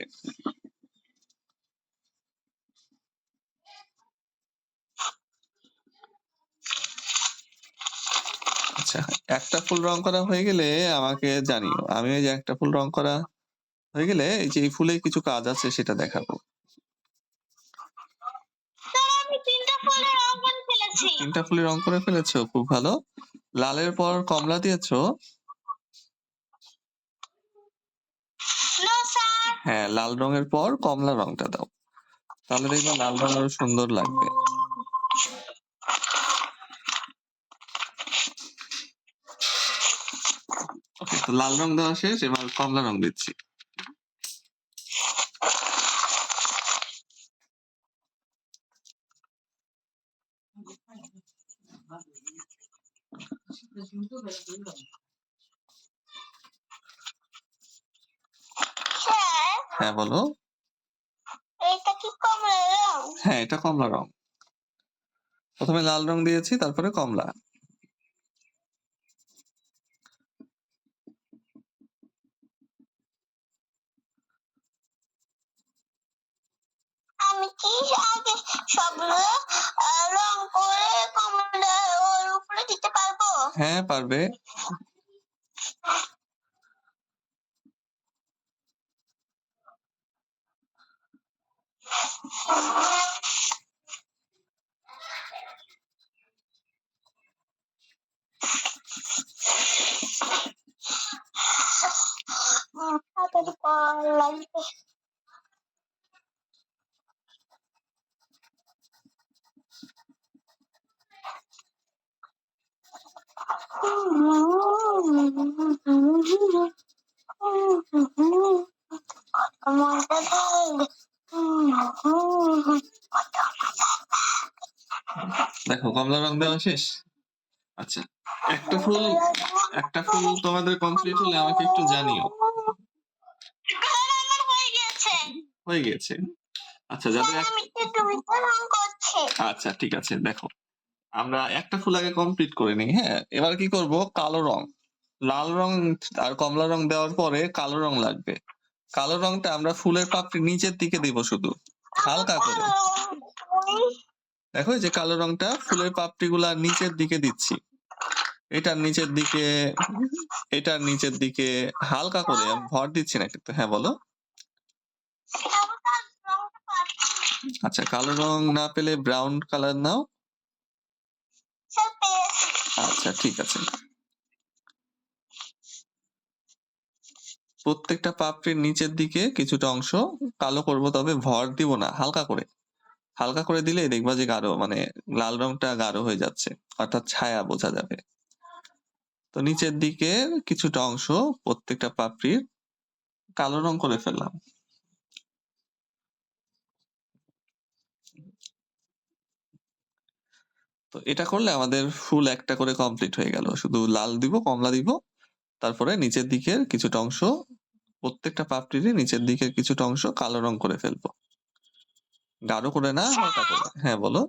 আচ্ছা, একটা ফুল রং করা হয়ে গেলে আমাকে জানিও। আমি ওই যে একটা ফুল রং করা হয়ে গেলে এই যে এই ফুলে কিছু কাজ আছে সেটা দেখাবো। স্যার আমি 3টা ফুলের রং করে ফেলেছি। 3টা ফুলে রং করে ফেলেছো, খুব ভালো। লালের পর কমলা দিয়েছো? না স্যার। হ্যাঁ, লাল রঙের পর কমলা রংটা দাও, তাহলে দেখবে লাল রং আরো সুন্দর লাগবে। ওকে, তো লাল রং দেওয়া শেষ, এবার কমলা রং দিচ্ছি। স্যার হ্যাঁ বলো। এটা কি কমলা রং? হ্যাঁ, এটা কমলা রং। প্রথমে লাল রং দিয়েছি, তারপরে কমলা। আমি কি আগে সবগুলো রং করে কমলা ওর উপরে দিতে পারবো? হ্যাঁ, পারবে। তাড়াতাড়ি করা লাগবে। মজা লাগবে। দেখো কমলা রং দেওয়া শেষ। আচ্ছা, একটা ফুল তোমাদের কমপ্লিট হলে আমাকে একটু জানিও। কালার আমার হয়ে গেছে। হয়ে গেছে। আচ্ছা, যাদের আমি টুকটুকে রং করছি। আচ্ছা ঠিক আছে, দেখো আমরা একটা ফুল আগে কমপ্লিট করে নিই। হ্যাঁ, এবার কি করব, কালো রং, লাল রং আর কমলা রং দেওয়ার পরে কালো রং লাগবে। কালো রংটা আমরা ফুলের পাপড়ি নিচের দিকে দিব শুধু, হালকা করে। দেখো এই যে কালো রংটা ফুলের পাপড়ি গুলা নিচের দিকে দিচ্ছি, এটার নিচের দিকে, এটার নিচের দিকে, হালকা করে, আমি ভর দিচ্ছি না কিন্তু। হ্যাঁ বলো। আচ্ছা, কালো রং না পেলে ব্রাউন কালার নাও। আচ্ছা ঠিক আছে। প্রত্যেকটা পাপড়ির নিচের দিকে কিছুটা অংশ কালো করব, তবে ভর দিব না, হালকা করে। হালকা করে দিলে দেখবা যে গাঢ়, মানে লাল রংটা গাঢ় হয়ে যাচ্ছে, অর্থাৎ ছায়া বোঝা যাবে। তো নিচের দিকে কিছুটা অংশ প্রত্যেকটা পাপড়ির কালো রং করে ফেললাম। তো এটা করলে আমাদের ফুল একটা করে কমপ্লিট হয়ে গেল। শুধু লাল দিব, কমলা দিব, তারপরে নিচের দিকের কিছুটা অংশ, প্রত্যেকটা পাপড়িরই নিচের দিকের কিছুটা অংশ কালো রং করে ফেলবো। গাঢ় করে না, হালকা করে। হ্যাঁ, বলো।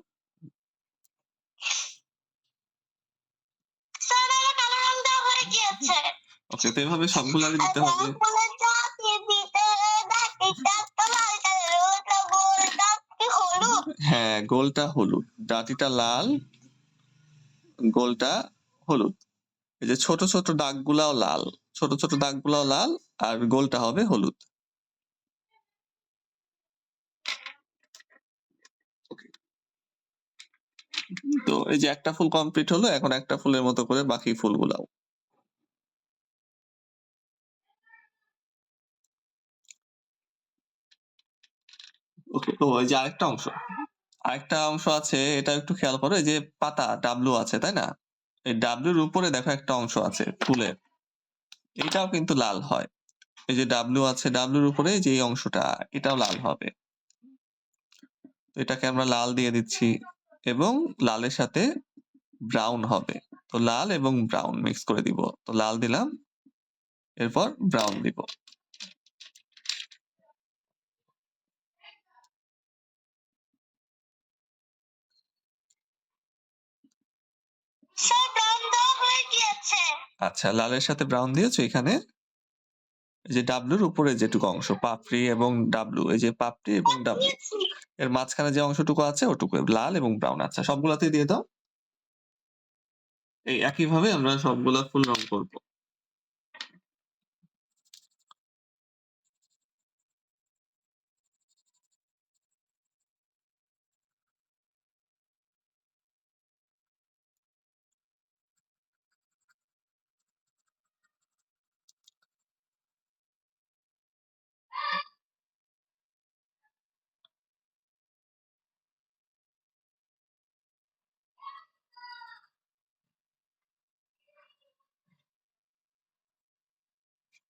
স্যার আমার কালো রং দেওয়া হয়ে গিয়েছে। ওকে, তো এভাবে সবগুলারই দিতে হবে। ফুলের চাকরির ভিতরে ডাকিটা তো লাল কালার, ওটা গোলটা কি হলুদ? হ্যাঁ, গোলটা হলুদ, ডাটিটা লাল, গোলটা হলুদ। এই যে ছোট ছোট দাগগুলাও লাল, ছোট ছোট দাগগুলাও লাল, আর গোলটা হবে হলুদ। তো এই যে একটা ফুল কমপ্লিট হলো, এখন একটা ফুলের মতো করে বাকি ফুলগুলাও। ওকে, তো এই যে আরেকটা অংশ আছে, এটা একটু খেয়াল করো। এই যে পাতা ডাব্লু আছে, তাই না? এই ডাব্লুর উপরে দেখো একটা অংশ আছে ফুলের, এটাও কিন্তু লাল হয়। এই যে ডাব্লু আছে, ডাব্লুর উপরে যে এই অংশটা, এটাও লাল হবে। তো এটাকে আমরা লাল দিয়ে দিচ্ছি, এবং লালের সাথে ব্রাউন হবে। তো লাল এবং ব্রাউন মিক্স করে দিব। তো লাল দিলাম, এরপর ব্রাউন দিব। স্যার ব্রাউন দেওয়া হয়ে গিয়েছে। আচ্ছা, লালের সাথে ব্রাউন দিয়েছো এখানে। এই যে ডাব্লুর উপরে যেটুকু অংশ, পাপড়ি এবং ডাব্লু, এই যে পাপড়ি এবং ডাব্লু, দিয়েছি। এর মাঝখানে যে অংশটুকু আছে ওটুকু লাল এবং ব্রাউন। আচ্ছা, সবগুলাতে দিয়ে দাও। এই একইভাবে আমরা সবগুলা ফুল রং করব।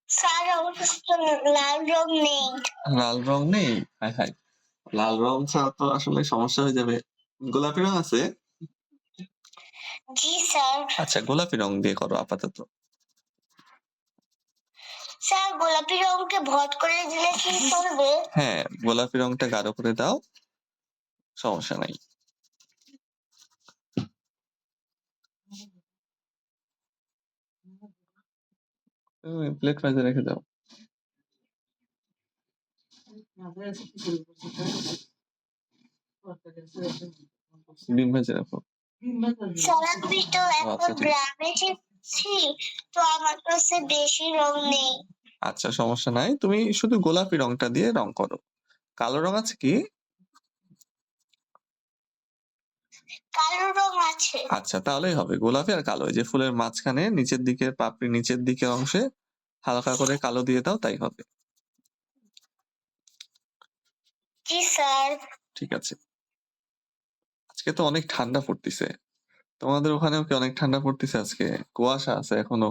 স্যার অবশিষ্ট লাল রং নেই। লাল রং নেই? হায় হায়, লাল রং ছাড়া তো আসলে সমস্যা হয়ে যাবে। গোলাপি রং আছে? জি স্যার। আচ্ছা, গোলাপি রং দিয়ে করো আপাতত। স্যার গোলাপি রংকে ভট করে দিলে কি চলবে? হ্যাঁ, গোলাপি রংটা গাঢ় করে দাও, সমস্যা নাই। তুমি প্লেট মাঝে রেখে দাও। ডিম ভেজে রাখো। স্যার আমি তো এখন আচ্ছা, ঠিক আছে। গ্রামে এসেছি, তো আমার কাছে বেশি রং নেই। আচ্ছা, সমস্যা নাই, তুমি শুধু গোলাপি রংটা দিয়ে রং করো। কালো রং আছে কি? কালো রং আছে। আচ্ছা, তাহলেই হবে। গোলাপি আর কালো, এই যে ফুলের মাঝখানে নিচের দিকের পাপড়ি, নিচের দিকের অংশে হালকা করে কালো দিয়ে দাও, তাই হবে। জি স্যার। ঠিক আছে। আজকে তো অনেক ঠান্ডা পড়তিছে। তোমাদের ওখানেও কি অনেক ঠান্ডা পড়তিছে আজকে? কুয়াশা আছে এখনো?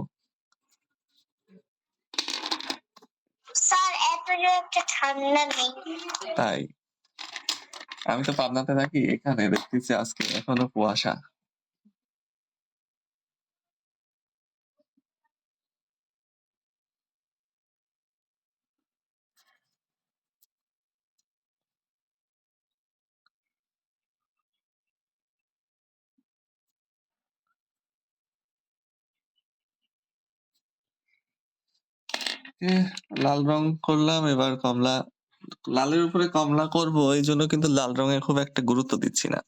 স্যার এত জোরে একটা ঠান্ডা নেই। তাই? আমি তো পাবনাতে থাকি, এখানে দেখতেছি আজকে এখনো কুয়াশা। লাল রং করলাম, এবার কমলা। লালের উপরে কমলা করব, এই জন্য কিন্তু লাল রঙে খুব একটা গুরুত্ব দিচ্ছি না,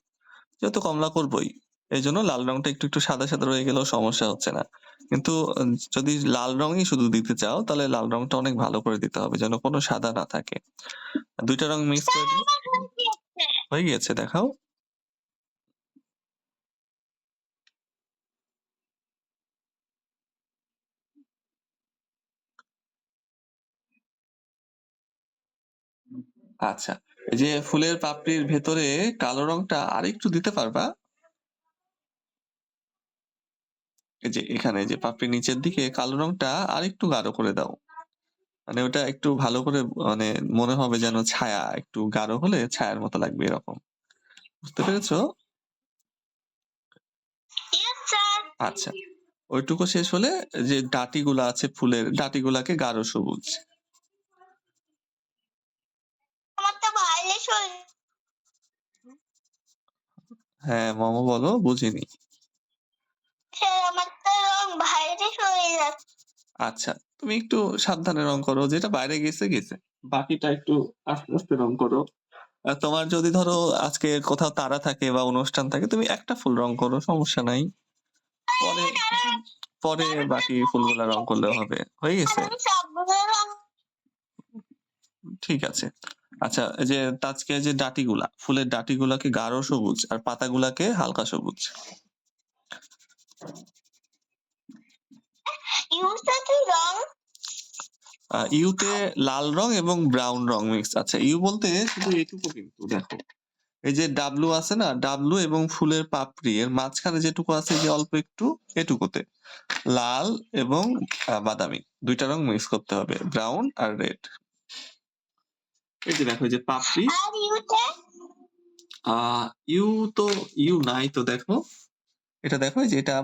যেহেতু কমলা করবই। এই জন্য লাল রংটা একটু একটু সাদা সাদা রয়ে গেলেও সমস্যা হচ্ছে না। কিন্তু যদি লাল রঙই শুধু দিতে চাও, তাহলে লাল রংটা অনেক ভালো করে দিতে হবে, যেন কোনো সাদা না থাকে। দুইটা রং মিক্স করে দিলে হয়ে গিয়েছে, দেখাও। আচ্ছা, এই যে ফুলের পাপড়ির ভেতরে কালো রংটা আরেকটু দিতে পারবা? এই যে এখানে যে পাপড়ির নিচের দিকে কালো রংটা আরেকটু গাঢ় করে দাও। মানে ওটা একটু ভালো করে, মানে মনে হবে যেন ছায়া, একটু গাঢ় হলে ছায়ার মতো লাগবে, এরকম। বুঝতে পেরেছো? আচ্ছা, ওইটুকু শেষ হলে যে ডাঁটিগুলা আছে ফুলের ডাঁটিগুলাকে গাঢ় সবুজ। আমার তো ভাইলে শরীর হ্যাঁ মোমো বলো, বুঝিনি। স্যার, আমার তো রং বাইরে সরে যাচ্ছে। আচ্ছা, তুমি একটু সাবধানে রং করো, যেটা বাইরে গেছে গেছে, বাকিটা একটু আস্তে আস্তে রং করো। তোমার যদি ধরো আজকে কোথাও তারা থাকে বা অনুষ্ঠান থাকে, তুমি একটা ফুল রং করো, সমস্যা নাই। পরে পরে বাকি ফুলগুলা রং করলেও হবে, হয়ে আর গেছে। আমি সবগুলো রং ঠিক আছে। আচ্ছা, এই যে আজকে যে ডাঁটিগুলা, ফুলের ডাঁটিগুলাকে গাঢ় সবুজ আর পাতাগুলাকে হালকা সবুজ। ইউজ কি রং? ইউতে লাল রং এবং ব্রাউন রং মিক্স আছে। ইউ বলতে শুধু এটুকু, কিন্তু দেখো এই যে ডাব্লু আছে না, ডাব্লু এবং ফুলের পাপড়ি এর মাঝখানে যেটুকু আছে, যে অল্প একটু, এটুকুতে লাল এবং বাদামি দুইটা রং মিক্স করতে হবে, ব্রাউন আর রেড। এই যে দেখো, এই যে পাপড়ি। আর ইউতে ইউ তো, ইউ নাই তো, দেখো এটা, দেখো এই যে এটা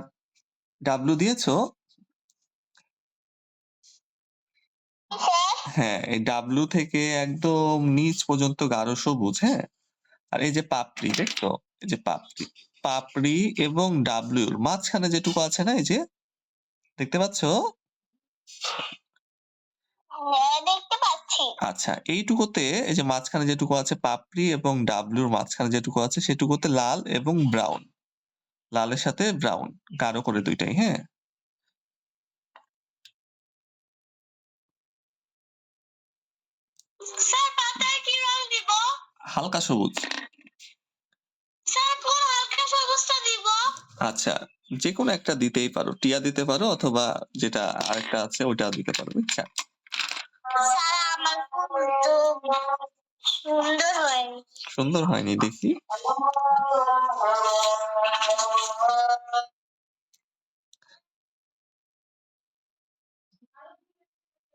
ডাব্লু দিয়েছো। স্যার হ্যাঁ, এই ডাব্লু থেকে একদম নিচ পর্যন্ত গাঢ় সবুজ। হ্যাঁ, আর এই যে পাপড়ি, দেখছো এই যে পাপড়ি, পাপড়ি এবং ডাব্লিউর মাঝখানে যেটুকু আছে না, এই যে দেখতে পাচ্ছো? হ্যাঁ, দেখতে পাচ্ছি। আচ্ছা, এইটুকুতে এই যে মাঝখানে যেটুকু আছে পাপড়ি এবং ডাব্লিউর মাঝখানে যেটুকু আছে, সেটুকুতে লাল এবং ব্রাউন, লালের সাথে ব্রাউন গাঢ় করে দুইটাই। হ্যাঁ, স্যার, পাতায় কি রং দিব? হালকা সবুজ। স্যার, কোন হালকা সবুজটা দিব? আচ্ছা, যে কোনো একটা দিতেই পারো, টিয়া দিতে পারো অথবা যেটা আরেকটা আছে ওইটা দিতে পারো, বুঝছা? স্যার, আমার ফুল তো সুন্দর হয়নি। সুন্দর হয়নি, দেখি।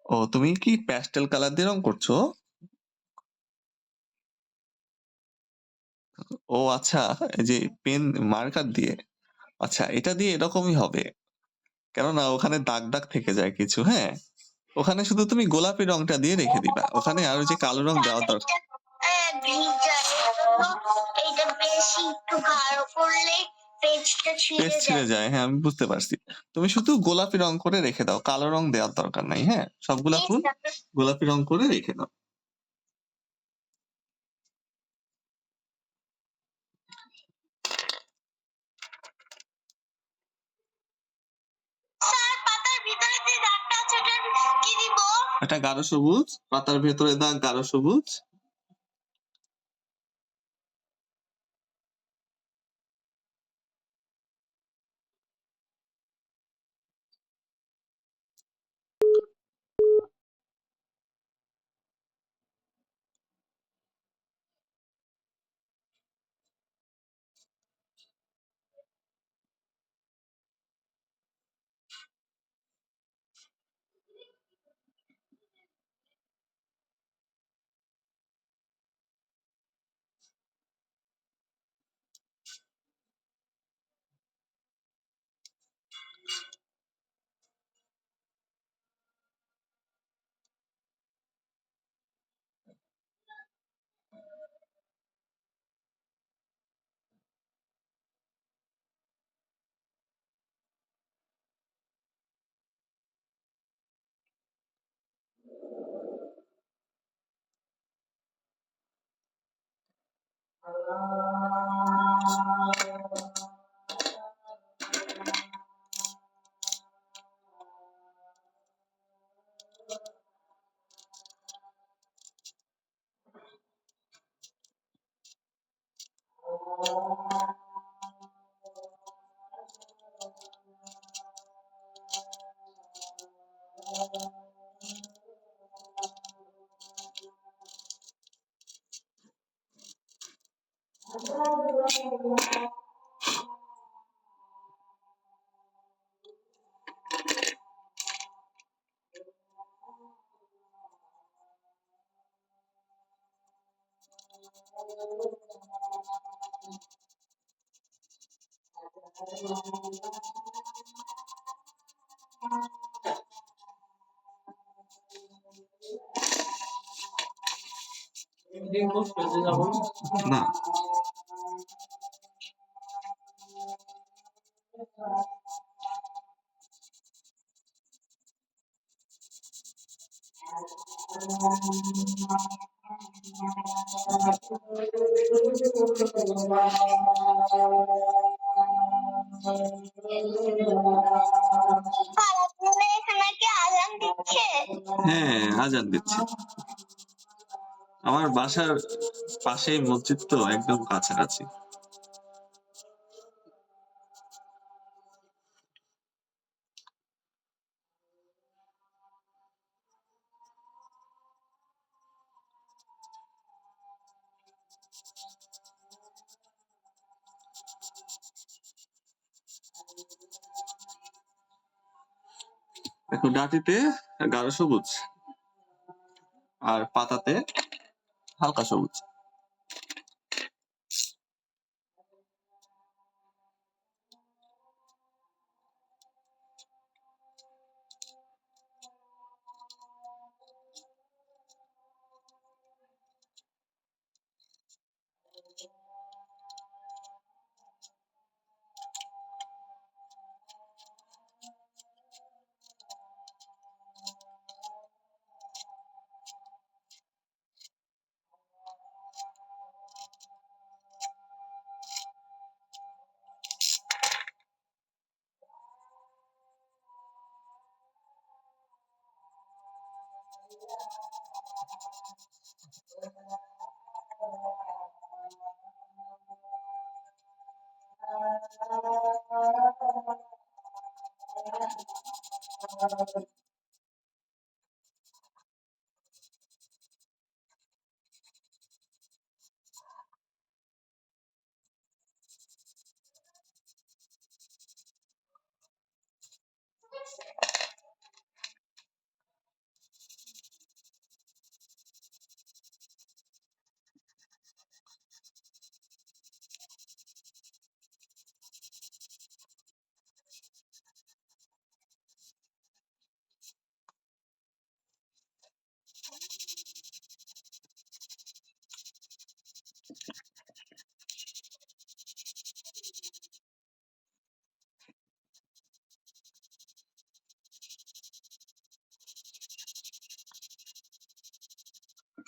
ও, তুমি কি প্যাস্টেল কালার দিয়ে রং করছো? ও আচ্ছা, এই যে পেন মার্কার দিয়ে। আচ্ছা, এটা দিয়ে এরকমই হবে, কেননা ওখানে দাগ দাগ থেকে যায় কিছু। হ্যাঁ, ওখানে শুধু তুমি গোলাপি রংটা দিয়ে রেখে দিবা, ওখানে আর ওই যে কালো রং দেওয়া দরকার। ভিজা, এইটা বেশি একটু গাঢ় করলে পেজটা পেজ ছিঁড়ে ছিঁড়ে যাবে। যায়, হ্যাঁ আমি বুঝতে পারছি। তুমি শুধু গোলাপি রং করে রেখে দাও, কালো রং দেওয়ার দরকার নাই। হ্যাঁ, সবগুলা ফুল গোলাপি রং করে রেখে দাও। স্যার, পাতার ভিতরে যে দাগটা আছে ওটা কি দিব? এটা গাঢ় সবুজ, পাতার ভেতরে দাগ গাঢ় সবুজ। না, আপনাদের এখানে কি আজান দিচ্ছে? হ্যাঁ আজান দিচ্ছে। আমার বাসার পাশেই মসজিদ, তো একদম কাছাকাছি। দেখো ডাটিতে গাঢ় সবুজ আর পাতাতে হালকা সবুজ।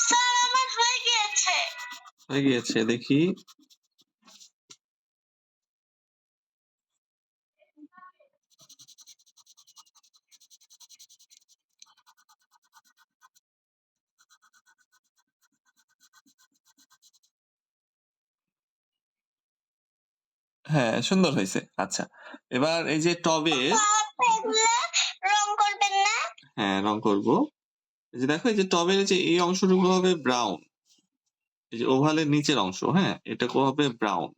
স্যার আমার হয়ে গিয়েছে। হয়ে গিয়েছে, দেখি। হ্যাঁ সুন্দর হয়েছে। আচ্ছা, এবার এই যে টবে, আপনি এগুলো রং করবেন না? হ্যাঁ রং করবো। এই যে দেখো, এই যে টবের যে এই অংশটুকু হবে ব্রাউন, এই যে ওভালের নিচের অংশ, হ্যাঁ এটুকু হবে ব্রাউন,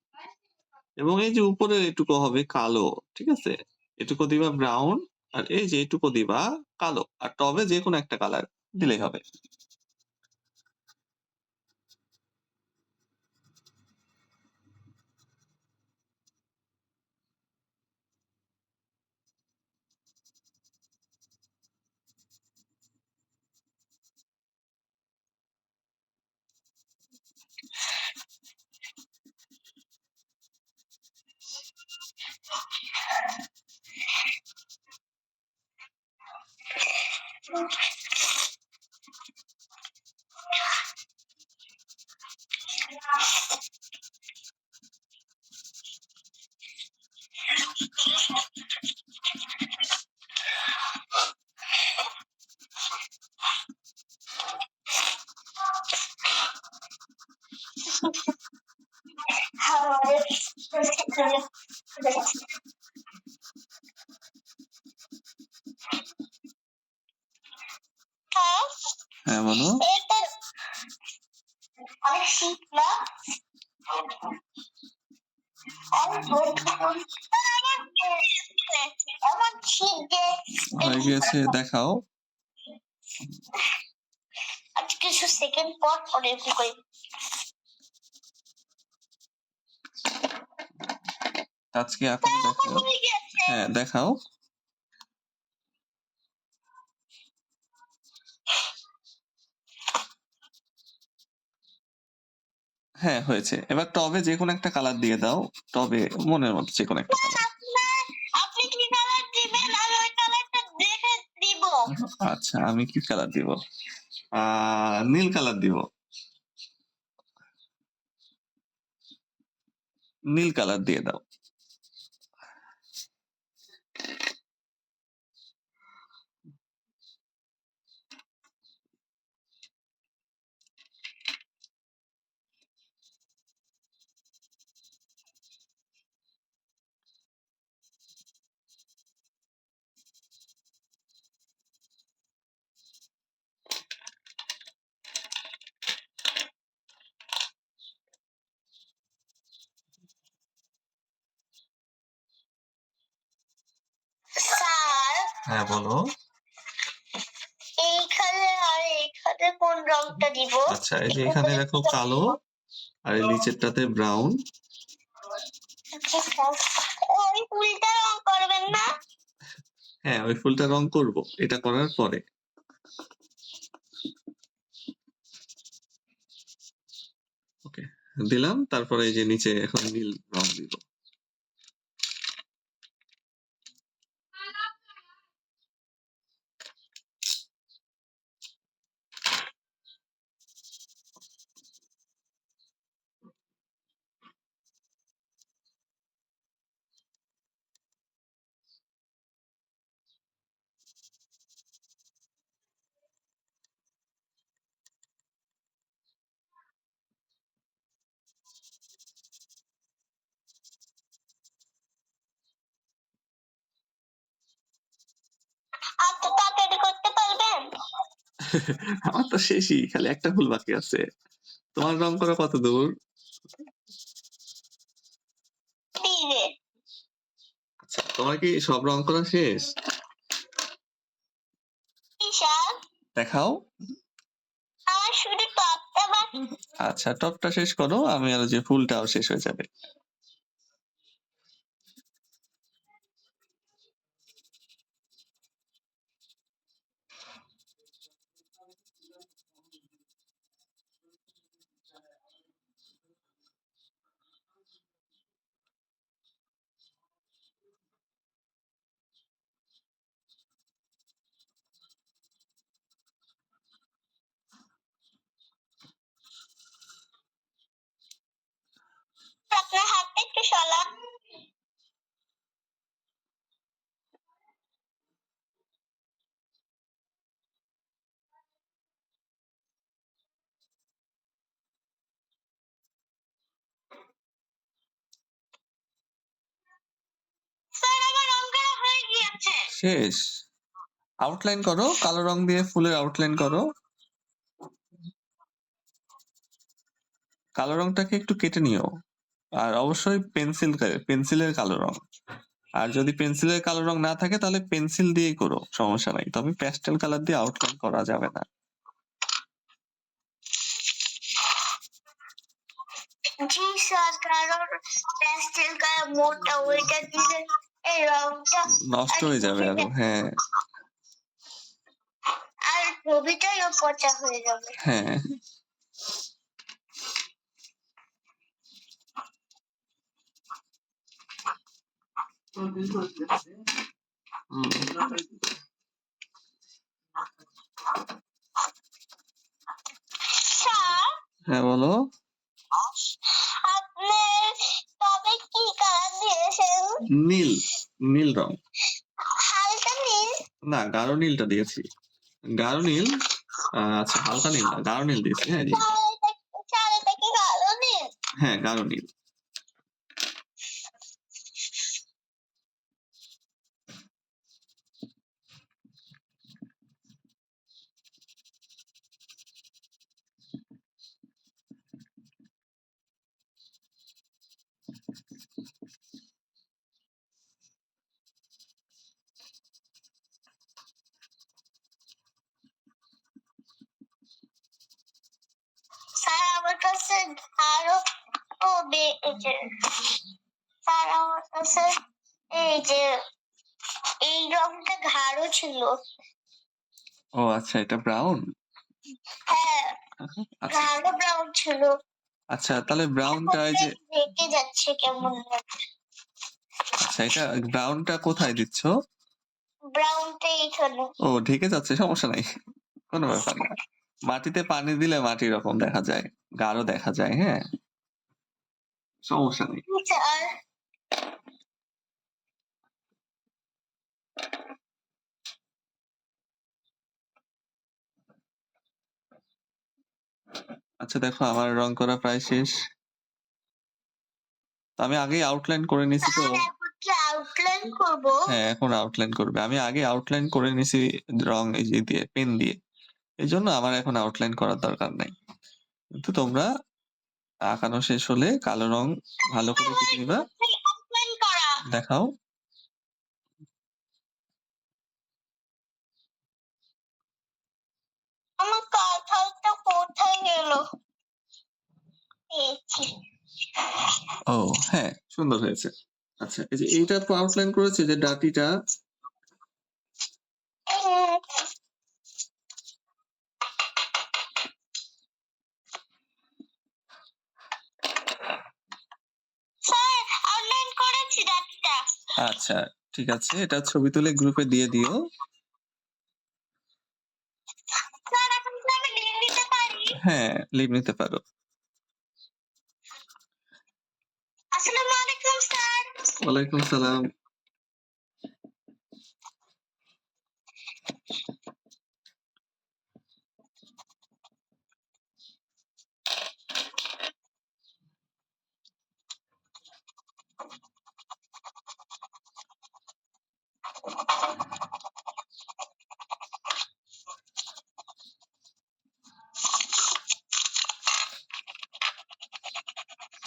এবং এই যে উপরের এটুকু হবে কালো। ঠিক আছে, এটুকু দিবা ব্রাউন, আর এই যে এটুকু দিবা কালো, আর টবে যে কোনো একটা কালার দিলেই হবে। হ্যাঁ, হ্যাঁ বলো। এটা আমি শিখলাম। আমার শিখবে হয়ে গিয়েছে, দেখাও। আজ কিছু সেকেন্ড পর পরে একটু করি। আজকে এখন দেখো, হয়ে গেছে। হ্যাঁ দেখাও। হ্যাঁ হয়েছে। এবার টবে যে কোনো একটা কালার দিয়ে দাও। টবে মনের মতো যে কোনো একটা কালার। আপনি কি কালার দিবেন? আমি ওই কালারটা দেখে দিব। আচ্ছা আমি কি কালার দিব? নীল কালার দিব। নীল কালার দিয়ে দাও। স্যার, হ্যাঁ বলো। এইখানে আর এইখানে কোন রংটা দিব? আচ্ছা এই যে এখানে দেখো কালো আর এই নিচেরটাতে ব্রাউন। ওই ফুলটা রং করবেন না? হ্যাঁ ওই ফুলটা রং করব এটা করার পরে। ওকে দিলাম, তারপরে এই যে নিচে এখন নীল রং দিব। আপনি তাড়াতাড়ি করতে পারবেন? আমার তো শেষই, খালি একটা ফুল বাকি আছে। তোমার রং করা কত দূর? দিবে। আচ্ছা তোমার কি সব রং করা শেষ? স্যার, দেখাও। আমার শুধু টপটা বাকি। আচ্ছা টপটা শেষ করো, আমি আর যে ফুলটাও শেষ হয়ে যাবে। আপনার হাতটা একটু সলান। স্যার আমার রং করা হয়ে গিয়েছে। শেষ। আউটলাইন করো, কালো রং দিয়ে ফুলের আউটলাইন করো। কালো রংটাকে একটু কেটে নিও, আর অবশ্যই পেন্সিলের কালো রং। আর যদি পেন্সিলের কালো রং না থাকে তাহলে পেন্সিল দিয়েই করো, সমস্যা নাই, তবে প্যাস্টেল কালার দিয়ে আউটলাইন করা যাবে না। জি স্যার, কারণ প্যাস্টেল কালার মোটা ওইটা দিলে এই রংটা নষ্ট আর হয়ে যাবে আরো। হ্যাঁ আর ছবিটাও পচা হয়ে যাবে। হ্যাঁ। স্যার, হ্যাঁ বলো। আপনি তবে কি কালার দিয়েছেন? নীল, নীল রং। হালকা নীল? না গাঢ় নীলটা দিয়েছি। গাঢ় নীল। আচ্ছা হালকা নীল না, গাঢ় নীল দিয়েছি। হ্যাঁ জি। স্যার, এটা কি কালো নীল? হ্যাঁ গাঢ় নীল। স্যার, আমার কাছে আরো এই যে স্যার আমার কাছে এই যে এই রংটা গাঢ় ছিল। ও আচ্ছা এটা ব্রাউন। হ্যাঁ, আচ্ছা গাঢ় ব্রাউন ছিল। আচ্ছা তাহলে ব্রাউনটা এই যে রেখে যাচ্ছে কেমন আচ্ছা এটা ব্রাউনটা কোথায় দিচ্ছ? ব্রাউনটা এইখানে। ও ঢেকে যাচ্ছে, সমস্যা নাই। কোনো ব্যাপার না। মাটিতে পানি দিলে মাটির রকম দেখা যায়, গাঢ় দেখা যায়, হ্যাঁ? সমস্যা নেই। আচ্ছা, আর আচ্ছা দেখো আমার রং করা প্রায় শেষ। তো আমি আগেই আউটলাইন করে নিছি তো। স্যার এখন কি আউটলাইন করবো? হ্যাঁ এখন আউটলাইন করবে। আমি আগে আউটলাইন করে নিছি রং এই যে দিয়ে পেন দিয়ে। এজন্য আমার এখন আউটলাইন করার দরকার নাই। কিন্তু তোমরা আঁকানো শেষ হলে কালো রং ভালো করে কেটে নিবা। আউটলাইন করা। দেখাও। আমার কাঁঠালটা কোথায় গেল? পেয়েছি। ও হ্যাঁ সুন্দর হয়েছে। আচ্ছা এই যে এইটা আউটলাইন করেছে যে ডাটিটা, উম, স্যার আউটলাইন করেছি ডাক্তার। আচ্ছা ঠিক আছে এটা ছবি তুলে গ্রুপে দিয়ে দিও। স্যার এখন কি আমি লিভ নিতে পারি? হ্যাঁ লিভ নিতে পারো। আসসালামু আলাইকুম স্যার। ওয়ালাইকুম সালাম।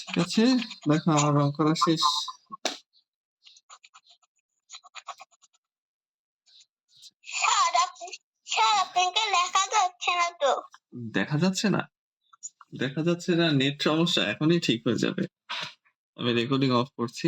ঠিক আছে দেখো আমার রং করা শেষ। স্যার আপনাকে লেখা যাচ্ছে না তো। দেখা যাচ্ছে না? দেখা যাচ্ছে না, নেট সমস্যা, এখনই ঠিক হয়ে যাবে। আমি রেকর্ডিং অফ করছি।